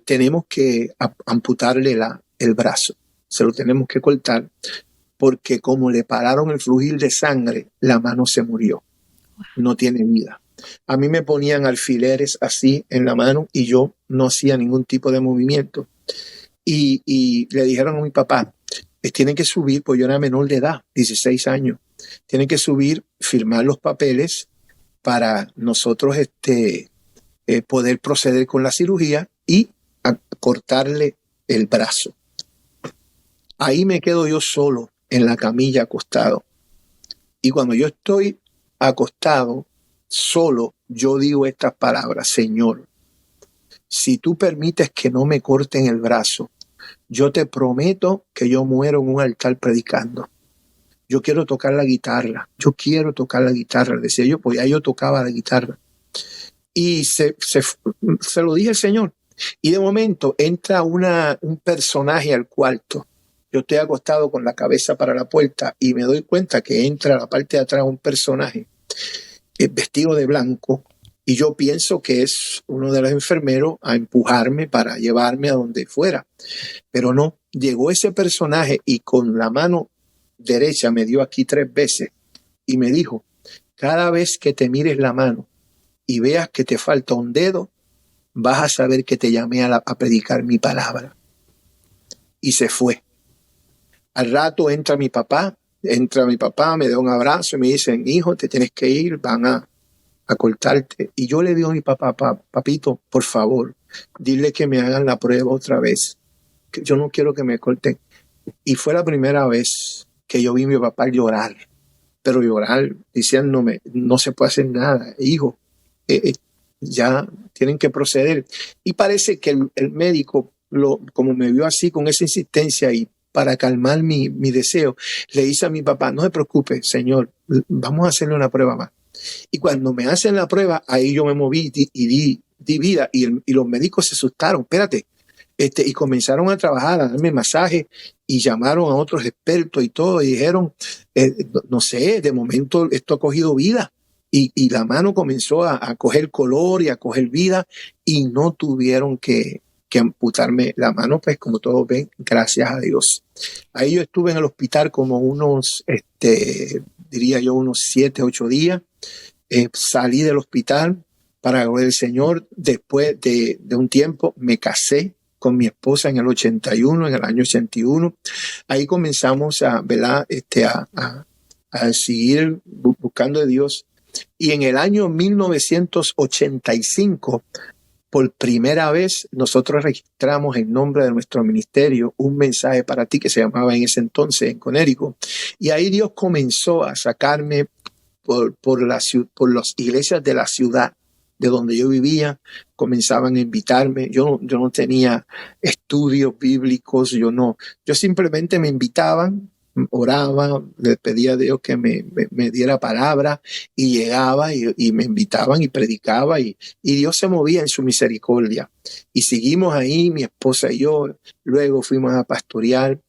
tenemos que amputarle el brazo. Se lo tenemos que cortar porque como le pararon el fluir de sangre, la mano se murió. No tiene vida. A mí me ponían alfileres así en la mano y yo no hacía ningún tipo de movimiento. Y le dijeron a mi papá, tienen que subir, pues yo era menor de edad, 16 años. Tienen que subir, firmar los papeles para nosotros poder proceder con la cirugía y cortarle el brazo. Ahí me quedo yo solo en la camilla acostado. Y cuando yo estoy acostado, solo, yo digo estas palabras: Señor, si tú permites que no me corten el brazo, yo te prometo que yo muero en un altar predicando. Yo quiero tocar la guitarra. Yo quiero tocar la guitarra. Decía yo, pues ya yo tocaba la guitarra. Y se lo dije al Señor. Y de momento entra un personaje al cuarto. Yo estoy acostado con la cabeza para la puerta y me doy cuenta que entra a la parte de atrás un personaje vestido de blanco. Y yo pienso que es uno de los enfermeros a empujarme para llevarme a donde fuera. Pero no, llegó ese personaje y con la mano derecha me dio aquí 3 veces y me dijo: cada vez que te mires la mano y veas que te falta un dedo, vas a saber que te llamé a predicar mi palabra. Y se fue. Al rato entra mi papá, me da un abrazo y me dicen: hijo, te tienes que ir, van a cortarte. Y yo le digo a mi papá: papito, por favor, dile que me hagan la prueba otra vez, que yo no quiero que me corten. Y fue la primera vez que yo vi a mi papá llorar, pero llorar diciéndome: no se puede hacer nada, hijo, ya tienen que proceder. Y parece que el médico, como me vio así con esa insistencia, y para calmar mi deseo, le dice a mi papá: no se preocupe, señor, vamos a hacerle una prueba más. Y cuando me hacen la prueba, ahí yo me moví y di vida, y los médicos se asustaron. Espérate. Y comenzaron a trabajar, a darme masaje, y llamaron a otros expertos y todo, y dijeron, no sé, de momento esto ha cogido vida. Y la mano comenzó a coger color y a coger vida, y no tuvieron que amputarme la mano, pues como todos ven, gracias a Dios. Ahí yo estuve en el hospital como diría yo, unos 7, 8 días. Salí del hospital para la gloria del Señor. Después de un tiempo me casé con mi esposa en el 81, en el año 81. Ahí comenzamos a seguir buscando a Dios. Y en el año 1985, por primera vez, nosotros registramos en nombre de nuestro ministerio un mensaje para ti que se llamaba en ese entonces en Conérico. Y ahí Dios comenzó a sacarme por las iglesias de la ciudad de donde yo vivía. Comenzaban a invitarme. Yo no tenía estudios bíblicos, yo simplemente me invitaban, oraba, le pedía a Dios que me diera palabra, y llegaba y me invitaban y predicaba, y Dios se movía en su misericordia. Y seguimos ahí, mi esposa y yo. Luego fuimos a pastorear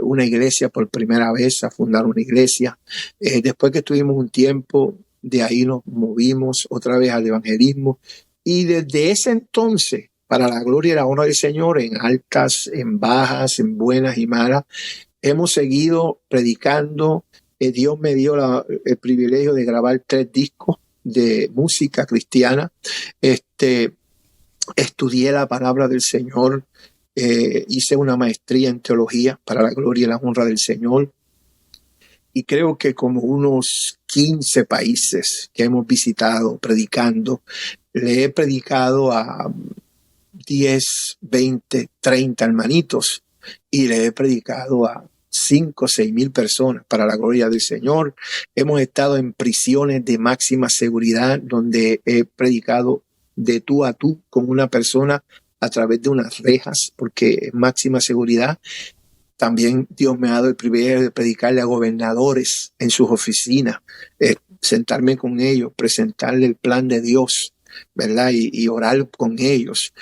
una iglesia por primera vez, a fundar una iglesia. Después que estuvimos un tiempo, de ahí nos movimos otra vez al evangelismo. Y desde ese entonces, para la gloria y la honra del Señor, en altas, en bajas, en buenas y malas, hemos seguido predicando. Dios me dio el privilegio de grabar 3 discos de música cristiana. Estudié la palabra del Señor. Hice una maestría en teología para la gloria y la honra del Señor. Y creo que como unos 15 países que hemos visitado predicando. Le he predicado a 10, 20, 30 hermanitos, y le he predicado a 5 o 6 mil personas para la gloria del Señor. Hemos estado en prisiones de máxima seguridad, donde he predicado de tú a tú con una persona a través de unas rejas, porque es máxima seguridad. También Dios me ha dado el privilegio de predicarle a gobernadores en sus oficinas, sentarme con ellos, presentarle el plan de Dios, ¿verdad? Y orar con ellos.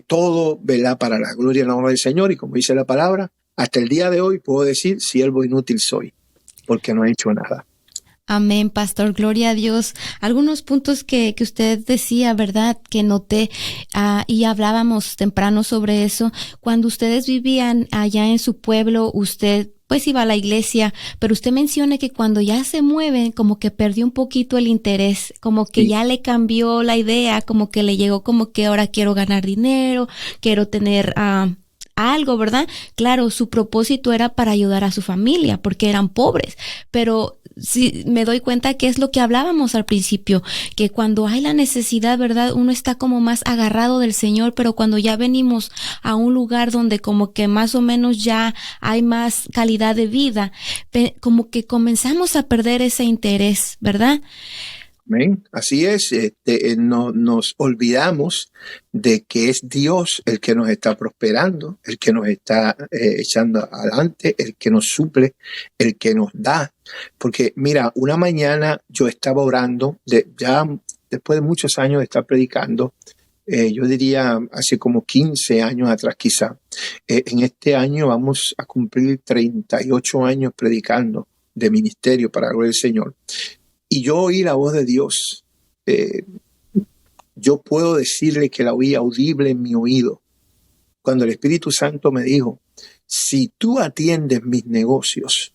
Todo, ¿verdad? Para la gloria y la honra del Señor. Y como dice la palabra, hasta el día de hoy puedo decir: siervo inútil soy, porque no he hecho nada. Amén, pastor, gloria a Dios. Algunos puntos que usted decía, ¿verdad? Que noté, y hablábamos temprano sobre eso. Cuando ustedes vivían allá en su pueblo, usted pues iba a la iglesia, pero usted menciona que cuando ya se mueven, como que perdió un poquito el interés, como que Sí. ya le cambió la idea, como que le llegó como que ahora quiero ganar dinero, quiero tener algo, ¿verdad? Claro, su propósito era para ayudar a su familia, porque eran pobres, pero sí me doy cuenta que es lo que hablábamos al principio, que cuando hay la necesidad, ¿verdad? Uno está como más agarrado del Señor, pero cuando ya venimos a un lugar donde como que más o menos ya hay más calidad de vida, como que comenzamos a perder ese interés, ¿verdad? Amén. Así es, no, nos olvidamos de que es Dios el que nos está prosperando, el que nos está echando adelante, el que nos suple, el que nos da. Porque mira, una mañana yo estaba orando, ya después de muchos años de estar predicando, yo diría hace como 15 años atrás quizá. En este año vamos a cumplir 38 años predicando de ministerio para la gloria del Señor. Y yo oí la voz de Dios. Yo puedo decirle que la oí audible en mi oído. Cuando el Espíritu Santo me dijo, si tú atiendes mis negocios,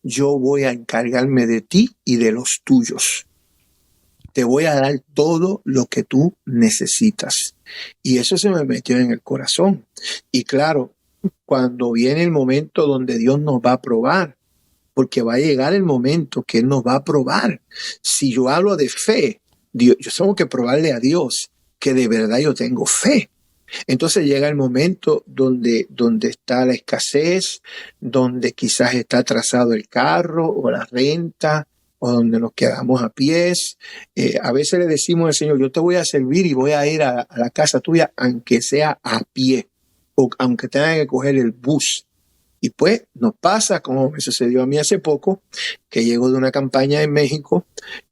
yo voy a encargarme de ti y de los tuyos. Te voy a dar todo lo que tú necesitas. Y eso se me metió en el corazón. Y claro, cuando viene el momento donde Dios nos va a probar, porque va a llegar el momento que Él nos va a probar. Si yo hablo de fe, yo tengo que probarle a Dios que de verdad yo tengo fe. Entonces llega el momento donde está la escasez, donde quizás está atrasado el carro o la renta, o donde nos quedamos a pies. A veces le decimos al Señor, yo te voy a servir y voy a ir a la casa tuya, aunque sea a pie, o aunque tenga que coger el bus. Y pues nos pasa, como me sucedió a mí hace poco, que llego de una campaña en México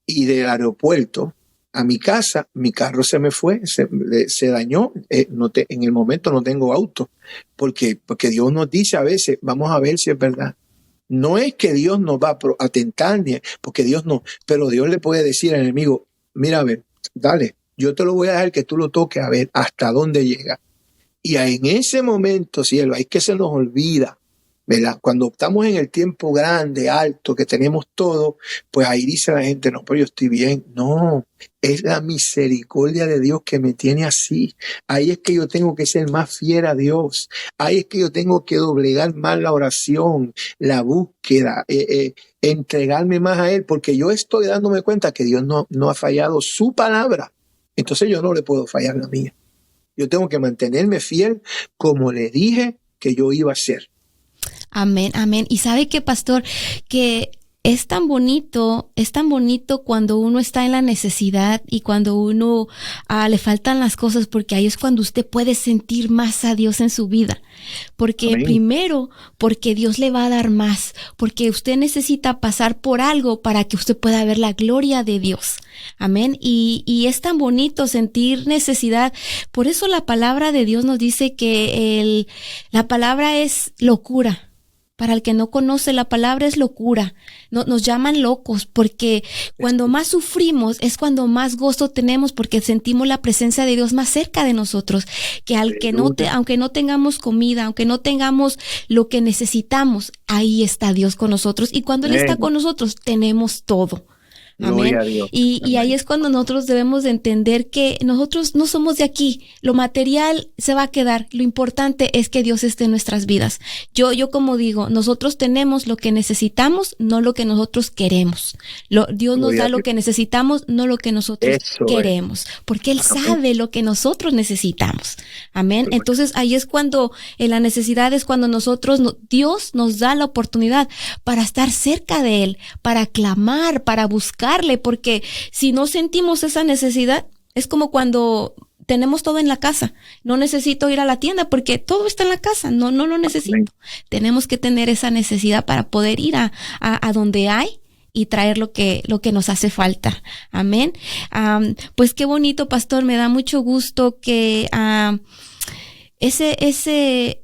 y del aeropuerto a mi casa, mi carro se me fue, se dañó. En el momento no tengo auto, porque Dios nos dice a veces, vamos a ver si es verdad. No es que Dios nos va a tentar, porque Dios no, pero Dios le puede decir al enemigo, mira, a ver, dale, yo te lo voy a dejar que tú lo toques a ver hasta dónde llega. Y en ese momento, cielo, es que se nos olvida, ¿verdad? Cuando estamos en el tiempo grande, alto, que tenemos todo, pues ahí dice la gente, no, pero yo estoy bien. No, es la misericordia de Dios que me tiene así. Ahí es que yo tengo que ser más fiel a Dios. Ahí es que yo tengo que doblegar más la oración, la búsqueda, entregarme más a Él, porque yo estoy dándome cuenta que Dios no ha fallado su palabra. Entonces yo no le puedo fallar la mía. Yo tengo que mantenerme fiel como le dije que yo iba a ser. Amén, amén. Y sabe que, pastor, que es tan bonito cuando uno está en la necesidad y cuando uno le faltan las cosas, porque ahí es cuando usted puede sentir más a Dios en su vida. Porque Amén. primero, porque Dios le va a dar más, porque usted necesita pasar por algo para que usted pueda ver la gloria de Dios. Amén. Y es tan bonito sentir necesidad. Por eso la palabra de Dios nos dice que la palabra es locura. Para el que no conoce, la palabra es locura. Nos llaman locos porque cuando más sufrimos es cuando más gozo tenemos, porque sentimos la presencia de Dios más cerca de nosotros. Que aunque no tengamos comida, aunque no tengamos lo que necesitamos, ahí está Dios con nosotros. Y cuando Él está con nosotros, tenemos todo. Amén. Y ahí es cuando nosotros debemos de entender que nosotros no somos de aquí. Lo material se va a quedar. Lo importante es que Dios esté en nuestras vidas. Yo como digo, nosotros tenemos lo que necesitamos, no lo que nosotros queremos. Dios nos da lo que necesitamos, no lo que nosotros queremos. Porque Él sabe lo que nosotros necesitamos. Amén. Entonces ahí es cuando en la necesidad es cuando Dios nos da la oportunidad para estar cerca de Él, para clamar, para buscarle, porque si no sentimos esa necesidad, es como cuando tenemos todo en la casa. No necesito ir a la tienda porque todo está en la casa. No lo necesito. Amén. Tenemos que tener esa necesidad para poder ir a donde hay y traer lo que nos hace falta. Amén. Pues qué bonito, pastor. Me da mucho gusto que ese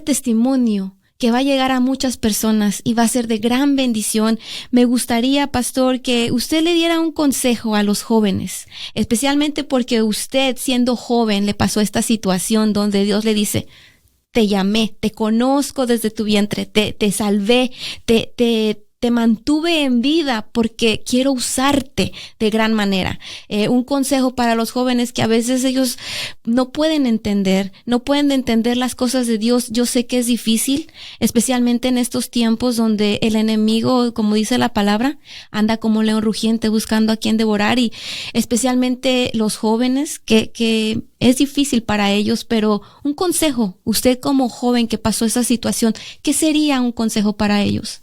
testimonio que va a llegar a muchas personas y va a ser de gran bendición. Me gustaría, pastor, que usted le diera un consejo a los jóvenes, especialmente porque usted, siendo joven, le pasó esta situación donde Dios le dice: te llamé, te conozco desde tu vientre, te salvé, te mantuve en vida porque quiero usarte de gran manera. Un consejo para los jóvenes que a veces ellos no pueden entender las cosas de Dios. Yo sé que es difícil, especialmente en estos tiempos donde el enemigo, como dice la palabra, anda como león rugiente buscando a quien devorar, y especialmente los jóvenes que es difícil para ellos. Pero un consejo, usted como joven que pasó esa situación, ¿qué sería un consejo para ellos?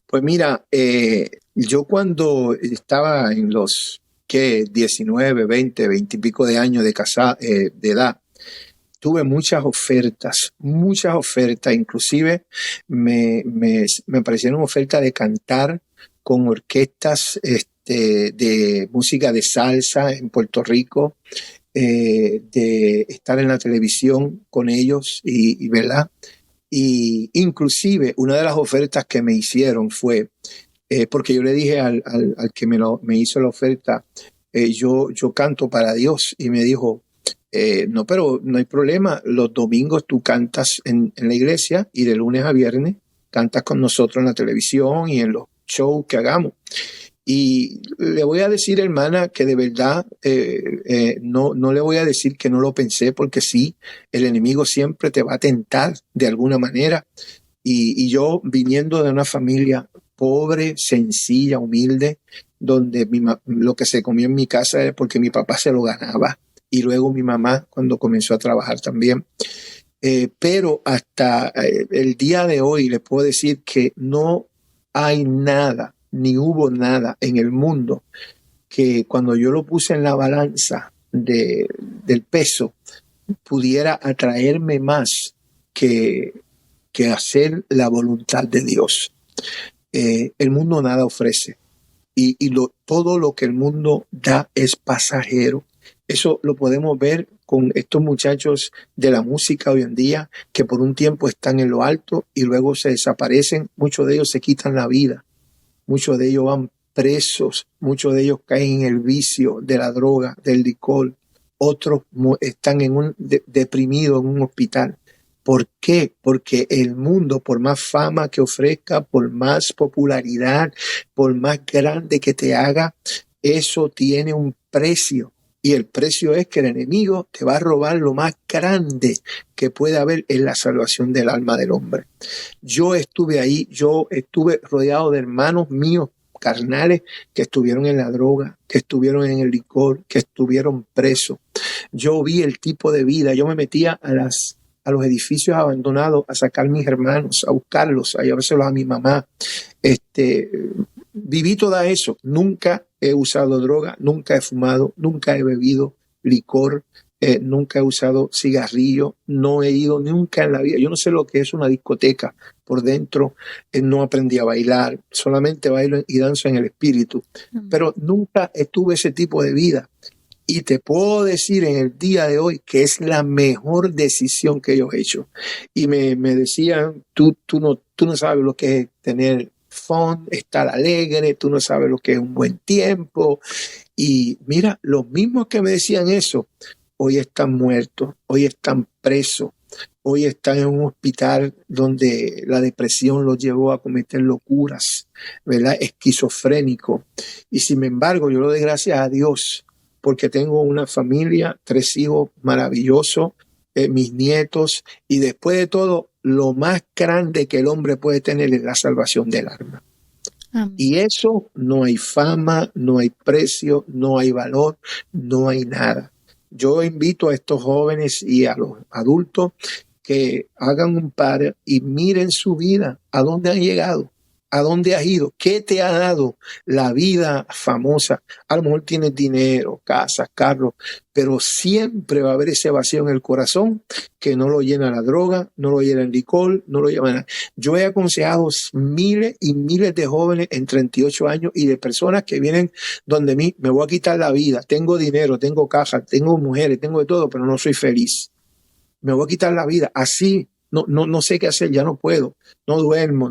Pues mira, yo cuando estaba en los 19, 20, 20 y pico de años de edad, tuve muchas ofertas, inclusive me aparecieron ofertas de cantar con orquestas de música de salsa en Puerto Rico, de estar en la televisión con ellos y ¿verdad? Y inclusive una de las ofertas que me hicieron fue, porque yo le dije al que me hizo la oferta, yo canto para Dios, y me dijo, no, pero no hay problema, los domingos tú cantas en la iglesia y de lunes a viernes cantas con nosotros en la televisión y en los shows que hagamos. Y le voy a decir, hermana, que de verdad no le voy a decir que no lo pensé, porque sí, el enemigo siempre te va a tentar de alguna manera. Y yo, viniendo de una familia pobre, sencilla, humilde, donde lo que se comía en mi casa era porque mi papá se lo ganaba, y luego mi mamá cuando comenzó a trabajar también. Pero hasta el día de hoy les puedo decir que no hay nada, ni hubo nada en el mundo que cuando yo lo puse en la balanza del peso pudiera atraerme más que hacer la voluntad de Dios. El mundo nada ofrece, y todo lo que el mundo da es pasajero. Eso lo podemos ver con estos muchachos de la música hoy en día, que por un tiempo están en lo alto y luego se desaparecen. Muchos de ellos se quitan la vida. Muchos de ellos van presos, muchos de ellos caen en el vicio de la droga, del licor. Otros están deprimidos en un hospital. ¿Por qué? Porque el mundo, por más fama que ofrezca, por más popularidad, por más grande que te haga, eso tiene un precio. Y el precio es que el enemigo te va a robar lo más grande que puede haber en la salvación del alma del hombre. Yo estuve ahí, yo estuve rodeado de hermanos míos carnales que estuvieron en la droga, que estuvieron en el licor, que estuvieron presos. Yo vi el tipo de vida, yo me metía a los edificios abandonados a sacar a mis hermanos, a buscarlos, a llevárselos a mi mamá. Viví todo eso. Nunca he usado droga, nunca he fumado, nunca he bebido licor, nunca he usado cigarrillo, no he ido nunca en la vida. Yo no sé lo que es una discoteca por dentro, no aprendí a bailar, solamente bailo y danzo en el espíritu, pero nunca tuve ese tipo de vida. Y te puedo decir en el día de hoy que es la mejor decisión que yo he hecho. Y me decían, tú no sabes lo que es tener fun, estar alegre, tú no sabes lo que es un buen tiempo. Y mira, los mismos que me decían eso, hoy están muertos, hoy están presos, hoy están en un hospital donde la depresión los llevó a cometer locuras, ¿verdad? Esquizofrénico. Y sin embargo, yo le doy gracias a Dios porque tengo una familia, 3 hijos maravillosos, mis nietos, y después de todo, lo más grande que el hombre puede tener es la salvación del alma. Amén. Y eso no hay fama, no hay precio, no hay valor, no hay nada. Yo invito a estos jóvenes y a los adultos que hagan un par y miren su vida, a dónde han llegado. ¿A dónde has ido? ¿Qué te ha dado la vida famosa? A lo mejor tienes dinero, casas, carros, pero siempre va a haber ese vacío en el corazón que no lo llena la droga, no lo llena el licor, no lo llena nada. Yo he aconsejado miles y miles de jóvenes en 38 años y de personas que vienen donde mí, me voy a quitar la vida, tengo dinero, tengo casa, tengo mujeres, tengo de todo, pero no soy feliz. Me voy a quitar la vida. Así no sé qué hacer, ya no puedo, no duermo,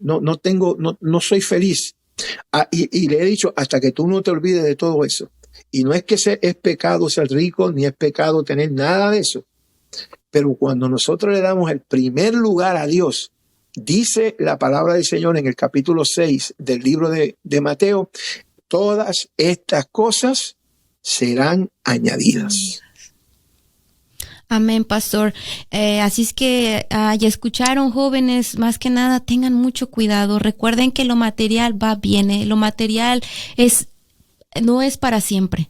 no soy feliz. Y le he dicho, hasta que tú no te olvides de todo eso. Y no es que es pecado ser rico, ni es pecado tener nada de eso. Pero cuando nosotros le damos el primer lugar a Dios, dice la palabra del Señor en el capítulo 6 del libro de Mateo, todas estas cosas serán añadidas. Amén, pastor. Así es que ya escucharon, jóvenes, más que nada tengan mucho cuidado. Recuerden que lo material viene, lo material no es para siempre.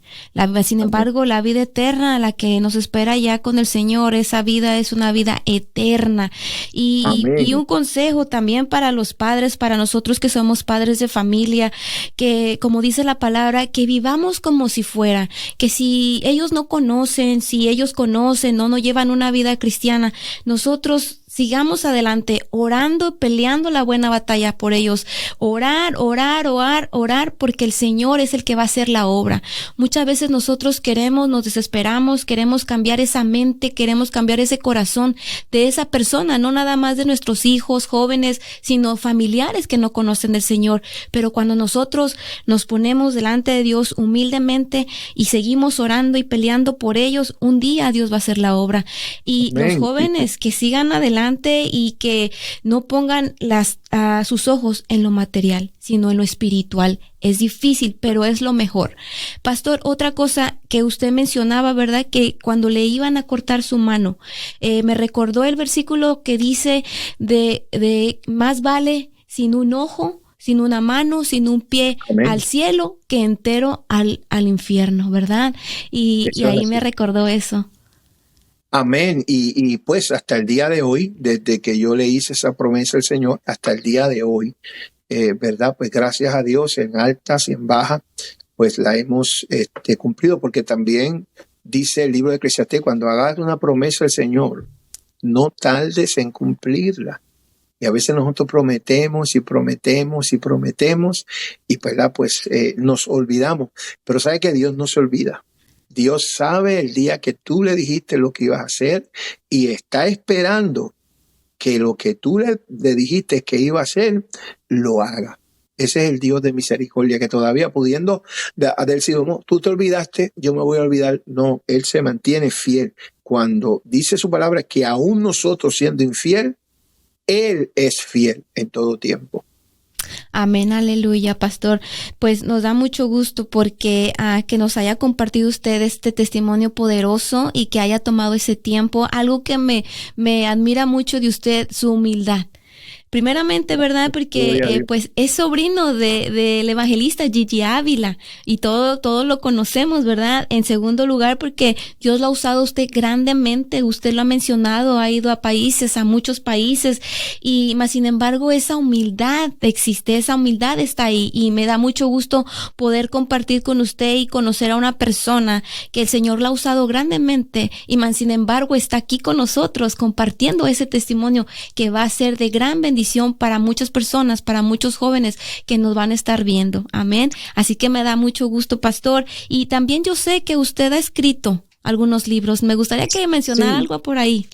Sin embargo, la vida eterna, la que nos espera ya con el Señor, esa vida es una vida eterna. Y un consejo también para los padres, para nosotros que somos padres de familia, que como dice la palabra, que vivamos como si fuera, que si ellos no conocen, si ellos conocen, no llevan una vida cristiana, nosotros sigamos adelante, orando, peleando la buena batalla por ellos. Orar, porque el Señor es el que va a hacer la obra. Muchas veces nosotros nos desesperamos, queremos cambiar esa mente, queremos cambiar ese corazón de esa persona, no nada más de nuestros hijos, jóvenes, sino familiares que no conocen del Señor. Pero cuando nosotros nos ponemos delante de Dios humildemente y seguimos orando y peleando por ellos, un día Dios va a hacer la obra. Y los jóvenes que sigan adelante y que no pongan sus ojos en lo material, sino en lo espiritual. Es difícil, pero es lo mejor. Pastor, otra cosa que usted mencionaba, ¿verdad? Que cuando le iban a cortar su mano, me recordó el versículo que dice de más vale sin un ojo, sin una mano, sin un pie, amén, al cielo, que entero al infierno, ¿verdad? Y ahí me recordó eso. Amén. Y pues hasta el día de hoy, desde que yo le hice esa promesa al Señor, hasta el día de hoy, ¿verdad? Pues gracias a Dios, en altas y en bajas, pues la hemos cumplido, porque también dice el libro de Eclesiastés, cuando hagas una promesa al Señor, no tardes en cumplirla. Y a veces nosotros prometemos, y ¿verdad? Pues nos olvidamos. Pero sabe que Dios no se olvida. Dios sabe el día que tú le dijiste lo que ibas a hacer y está esperando que lo que tú le dijiste que iba a hacer, lo haga. Ese es el Dios de misericordia, que todavía pudiendo decir, no, tú te olvidaste, yo me voy a olvidar. No, Él se mantiene fiel. Cuando dice su palabra que aún nosotros siendo infiel, Él es fiel en todo tiempo. Amén, aleluya, pastor. Pues nos da mucho gusto porque que nos haya compartido usted este testimonio poderoso y que haya tomado ese tiempo. Algo que me admira mucho de usted, su humildad. Primeramente, ¿verdad? Porque pues es sobrino del evangelista Gigi Ávila y todo lo conocemos, ¿verdad? En segundo lugar, porque Dios lo ha usado a usted grandemente, usted lo ha mencionado, ha ido a muchos países y más sin embargo esa humildad existe, esa humildad está ahí y me da mucho gusto poder compartir con usted y conocer a una persona que el Señor la ha usado grandemente y más sin embargo está aquí con nosotros compartiendo ese testimonio que va a ser de gran bendición para muchas personas, para muchos jóvenes que nos van a estar viendo. Amén. Así que me da mucho gusto, pastor. Y también yo sé que usted ha escrito algunos libros. Me gustaría que mencionara algo por ahí.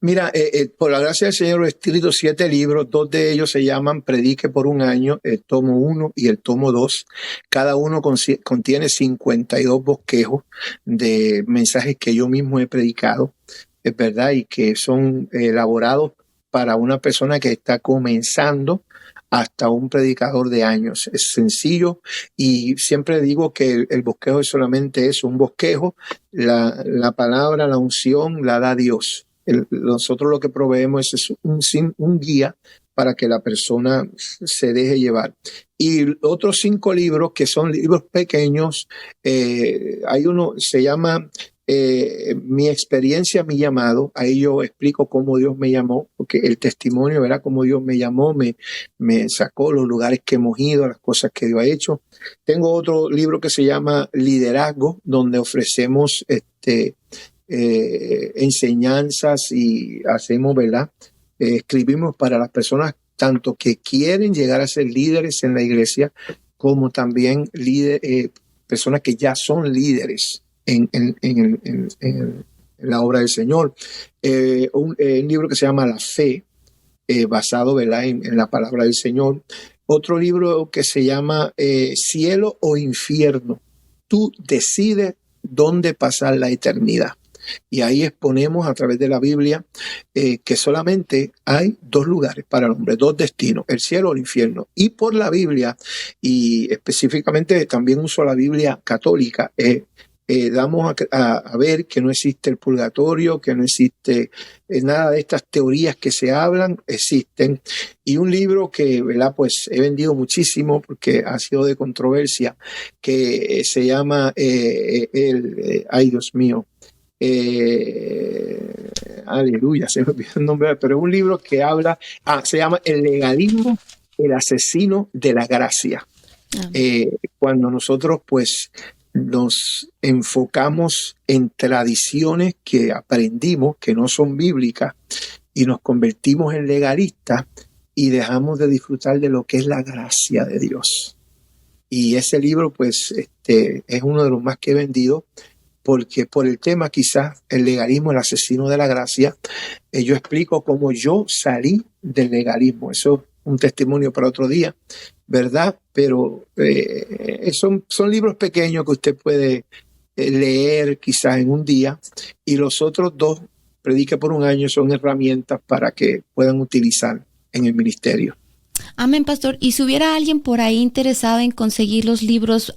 Mira, por la gracia del Señor he escrito 7 libros. 2 de ellos se llaman Predique por un año, el tomo 1 y el tomo 2. Cada uno contiene 52 bosquejos de mensajes que yo mismo he predicado, es verdad, y que son elaborados para una persona que está comenzando hasta un predicador de años. Es sencillo y siempre digo que el bosquejo solamente es un bosquejo. La palabra, la unción la da Dios. Nosotros lo que proveemos es un guía para que la persona se deje llevar. Y otros 5 libros que son libros pequeños, hay uno, se llama Mi experiencia, mi llamado. Ahí yo explico cómo Dios me llamó, porque el testimonio, ¿verdad? Cómo Dios me llamó, me sacó los lugares que hemos ido, las cosas que Dios ha hecho. Tengo otro libro que se llama Liderazgo, donde ofrecemos enseñanzas y hacemos, ¿verdad? Escribimos para las personas tanto que quieren llegar a ser líderes en la iglesia, como también personas que ya son líderes en la obra del Señor. Un libro que se llama La Fe, basado, ¿verdad?, en la palabra del Señor. Otro libro que se llama Cielo o Infierno. Tú decides dónde pasar la eternidad. Y ahí exponemos a través de la Biblia que solamente hay dos lugares para el hombre, dos destinos, el cielo o el infierno. Y por la Biblia, y específicamente también uso la Biblia católica, damos a ver que no existe el purgatorio, que no existe nada de estas teorías que se hablan, existen. Y un libro que, ¿verdad?, pues he vendido muchísimo porque ha sido de controversia, que se llama, ay Dios mío, aleluya, se me olvidó el nombre, pero es un libro que habla, se llama El legalismo, el asesino de la gracia. Cuando nosotros pues nos enfocamos en tradiciones que aprendimos que no son bíblicas y nos convertimos en legalistas y dejamos de disfrutar de lo que es la gracia de Dios. Y ese libro pues es uno de los más que he vendido, porque por el tema quizás el legalismo, el asesino de la gracia, yo explico cómo yo salí del legalismo. Eso es un testimonio para otro día, ¿verdad? Pero son libros pequeños que usted puede leer quizás en un día, y los otros dos, Predique por un año, son herramientas para que puedan utilizar en el ministerio. Amén, pastor. Y si hubiera alguien por ahí interesado en conseguir los libros,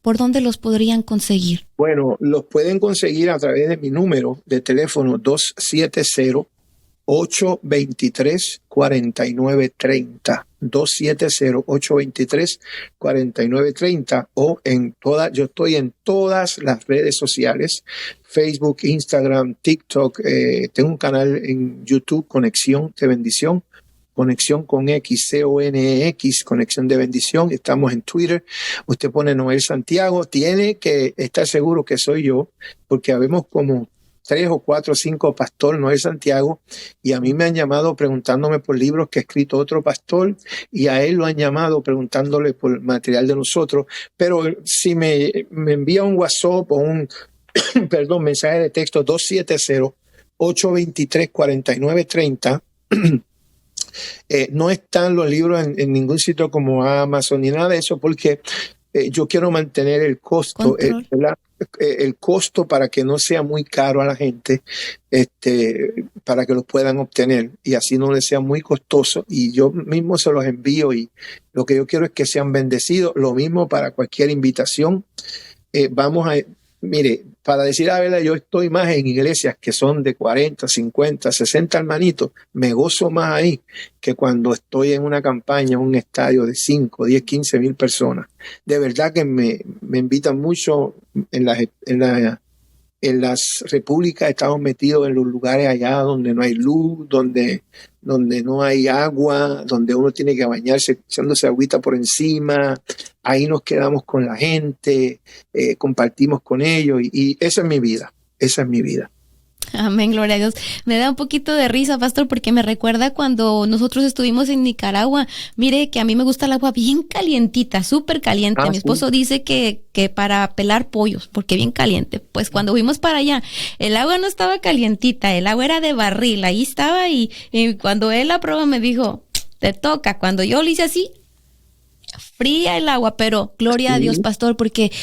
¿por dónde los podrían conseguir? Bueno, los pueden conseguir a través de mi número de teléfono 270-823-4930. 270-823-4930, o yo estoy en todas las redes sociales, Facebook, Instagram, TikTok, tengo un canal en YouTube, Conexión de Bendición, Conexión con X, CONEX, Conexión de Bendición. Estamos en Twitter. Usted pone Noel Santiago. Tiene que estar seguro que soy yo, porque habemos como 3 o 4 o 5 pastor Noel Santiago, y a mí me han llamado preguntándome por libros que ha escrito otro pastor, y a él lo han llamado preguntándole por material de nosotros. Pero si me envía un WhatsApp o un mensaje de texto, 270-823-4930, no están los libros en ningún sitio como Amazon ni nada de eso, porque yo quiero mantener el costo, el costo para que no sea muy caro a la gente, para que los puedan obtener y así no les sea muy costoso, y yo mismo se los envío, y lo que yo quiero es que sean bendecidos. Lo mismo para cualquier invitación. Mire, para decir la verdad, yo estoy más en iglesias que son de 40, 50, 60 hermanitos. Me gozo más ahí que cuando estoy en una campaña, en un estadio de 5, 10, 15 mil personas. De verdad que me invitan mucho. En las repúblicas estamos metidos en los lugares allá donde no hay luz, donde no hay agua, donde uno tiene que bañarse echándose agüita por encima. Ahí nos quedamos con la gente, compartimos con ellos, y esa es mi vida, esa es mi vida. Amén, gloria a Dios. Me da un poquito de risa, pastor, porque me recuerda cuando nosotros estuvimos en Nicaragua. Mire que a mí me gusta el agua bien calientita, súper caliente. Mi esposo dice que para pelar pollos, porque bien caliente. Pues cuando fuimos para allá, el agua no estaba calientita, el agua era de barril, ahí estaba, y cuando él la probó me dijo, te toca. Cuando yo le hice así, fría el agua, pero gloria a Dios, pastor, porque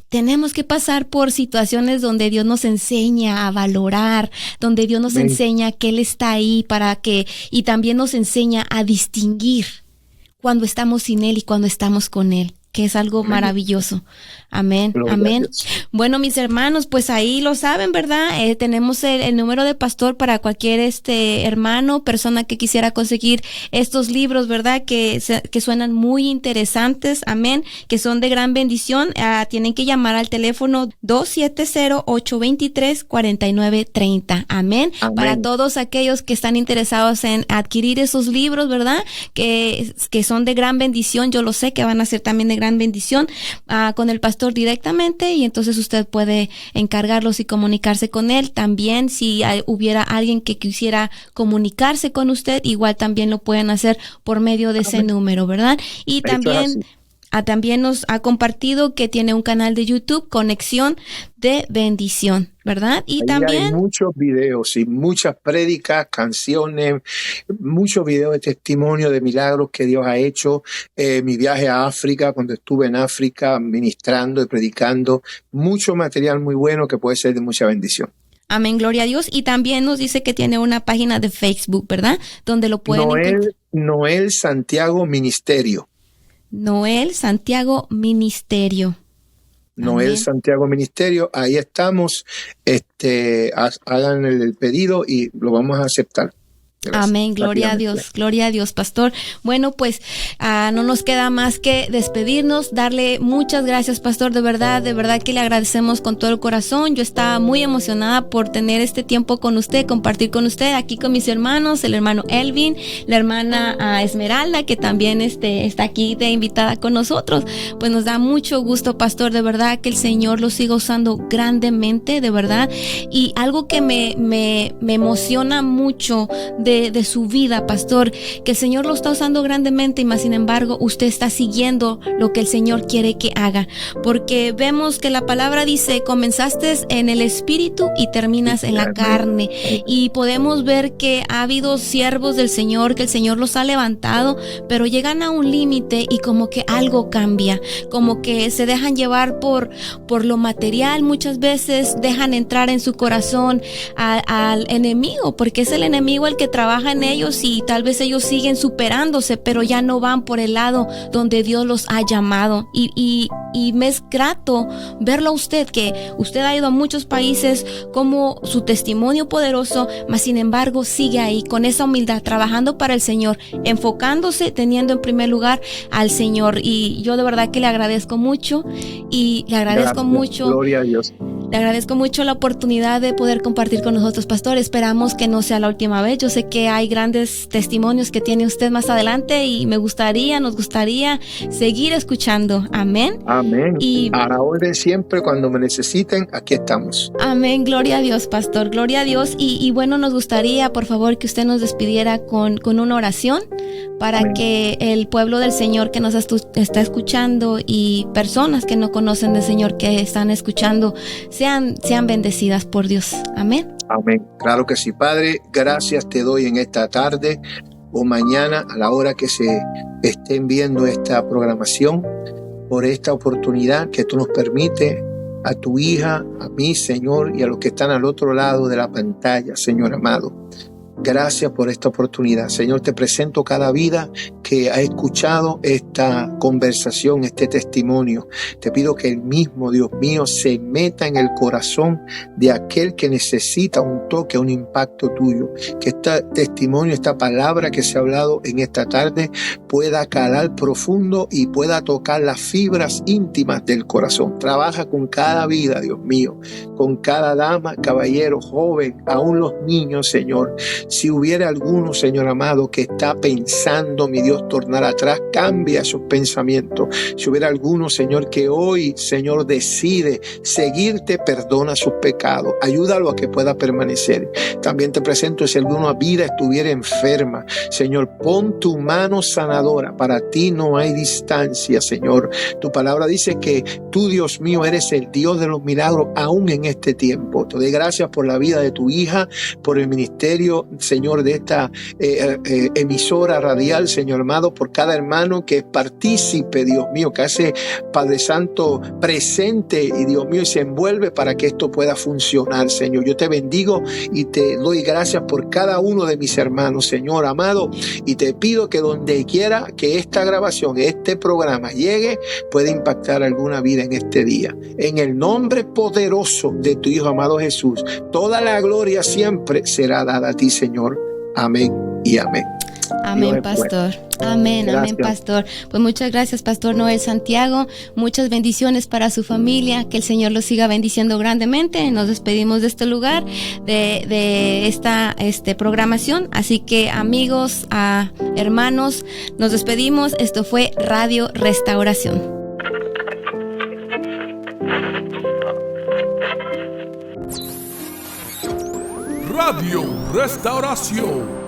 tenemos que pasar por situaciones donde Dios nos enseña a valorar, donde Dios nos enseña que Él está ahí y también nos enseña a distinguir cuando estamos sin Él y cuando estamos con Él, que es algo maravilloso. Amén, amén. Bueno, mis hermanos, pues ahí lo saben, ¿verdad? Tenemos el número de pastor para cualquier hermano, persona que quisiera conseguir estos libros, ¿verdad? Que suenan muy interesantes, amén, que son de gran bendición. Tienen que llamar al teléfono 270-823-4930, amén. Para todos aquellos que están interesados en adquirir esos libros, ¿verdad? Que son de gran bendición, yo lo sé que van a ser también de gran bendición, con el pastor directamente, y entonces usted puede encargarlos y comunicarse con él. También si hubiera alguien que quisiera comunicarse con usted, igual también lo pueden hacer por medio de ese número, ¿verdad? Y también también nos ha compartido que tiene un canal de YouTube, Conexión de Bendición, ¿verdad? Y ahí también hay muchos videos y muchas prédicas, canciones, muchos videos de testimonio de milagros que Dios ha hecho. Mi viaje a África, cuando estuve en África ministrando y predicando, mucho material muy bueno que puede ser de mucha bendición. amén, gloria a Dios. Y también nos dice que tiene una página de Facebook, ¿verdad? Donde lo pueden encontrar. Noel Santiago Ministerio. Noel Santiago Ministerio. Noel Amén. Santiago Ministerio, ahí estamos. Hagan el pedido y lo vamos a aceptar. Gracias. Amén, gloria a Dios, pastor. Bueno, pues no nos queda más que despedirnos, darle muchas gracias, pastor, de verdad que le agradecemos con todo el corazón. Yo estaba muy emocionada por tener este tiempo con usted, compartir con usted, aquí con mis hermanos, el hermano Elvin, la hermana Esmeralda, que también está aquí de invitada con nosotros. Pues nos da mucho gusto, pastor, de verdad que el Señor lo siga usando grandemente, de verdad. Y algo que me emociona mucho de su vida, pastor, que el Señor lo está usando grandemente, y más sin embargo usted está siguiendo lo que el Señor quiere que haga, porque vemos que la palabra dice: comenzaste en el espíritu y terminas en la carne. Y podemos ver que ha habido siervos del Señor, que el Señor los ha levantado, pero llegan a un límite y como que algo cambia, como que se dejan llevar por lo material. Muchas veces dejan entrar en su corazón al enemigo, porque es el enemigo el que trabaja en ellos, y tal vez ellos siguen superándose, pero ya no van por el lado donde Dios los ha llamado. Y me es grato verlo a usted, que usted ha ido a muchos países, como su testimonio poderoso, mas sin embargo sigue ahí con esa humildad, trabajando para el Señor, enfocándose, teniendo en primer lugar al Señor. Y yo de verdad que le agradezco mucho, y le agradezco mucho. Gloria a Dios. Le agradezco mucho la oportunidad de poder compartir con nosotros, pastor. Esperamos que no sea la última vez. Yo sé que hay grandes testimonios que tiene usted más adelante, y nos gustaría seguir escuchando. Amén. Amén. Y a la orden siempre, cuando me necesiten, aquí estamos. Amén. Gloria a Dios, pastor. Gloria a Dios. Y bueno, nos gustaría, por favor, que usted nos despidiera con una oración para Amén. Que el pueblo del Señor que nos está escuchando, y personas que no conocen del Señor que están escuchando, sean bendecidas por Dios. Amén. Amén. Claro que sí, Padre. Gracias te doy en esta tarde o mañana, a la hora que se estén viendo esta programación, por esta oportunidad que tú nos permites, a tu hija, a mí, Señor, y a los que están al otro lado de la pantalla, Señor amado. Gracias por esta oportunidad. Señor, te presento cada vida que ha escuchado esta conversación, este testimonio. Te pido que el mismo, Dios mío, se meta en el corazón de aquel que necesita un toque, un impacto tuyo. Que este testimonio, esta palabra que se ha hablado en esta tarde, pueda calar profundo y pueda tocar las fibras íntimas del corazón. Trabaja con cada vida, Dios mío, con cada dama, caballero, joven, aún los niños, Señor. Si hubiera alguno, Señor amado, que está pensando, mi Dios, tornar atrás, cambia sus pensamientos. Si hubiera alguno, Señor, que hoy, Señor, decide seguirte, perdona sus pecados. Ayúdalo a que pueda permanecer. También te presento, si alguna vida estuviera enferma, Señor, pon tu mano sanadora. Para ti no hay distancia, Señor. Tu palabra dice que tú, Dios mío, eres el Dios de los milagros aún en este tiempo. Te doy gracias por la vida de tu hija, por el ministerio, Señor, de esta emisora radial, Señor amado, por cada hermano que es partícipe, Dios mío, que hace, Padre Santo, presente, y Dios mío, y se envuelve para que esto pueda funcionar, Señor. Yo te bendigo y te doy gracias por cada uno de mis hermanos, Señor amado, y te pido que donde quiera que esta grabación, este programa llegue, pueda impactar alguna vida en este día. En el nombre poderoso de tu Hijo amado Jesús, toda la gloria siempre será dada a ti, Señor. Amén y amén. Amén, pastor. Amén, Gracias. amén, pastor. Pues muchas gracias, pastor Noel Santiago. Muchas bendiciones para su familia. Que el Señor los siga bendiciendo grandemente. Nos despedimos de este lugar, de esta programación. Así que, amigos, hermanos, nos despedimos. Esto fue Radio Restauración. Radio Restauración.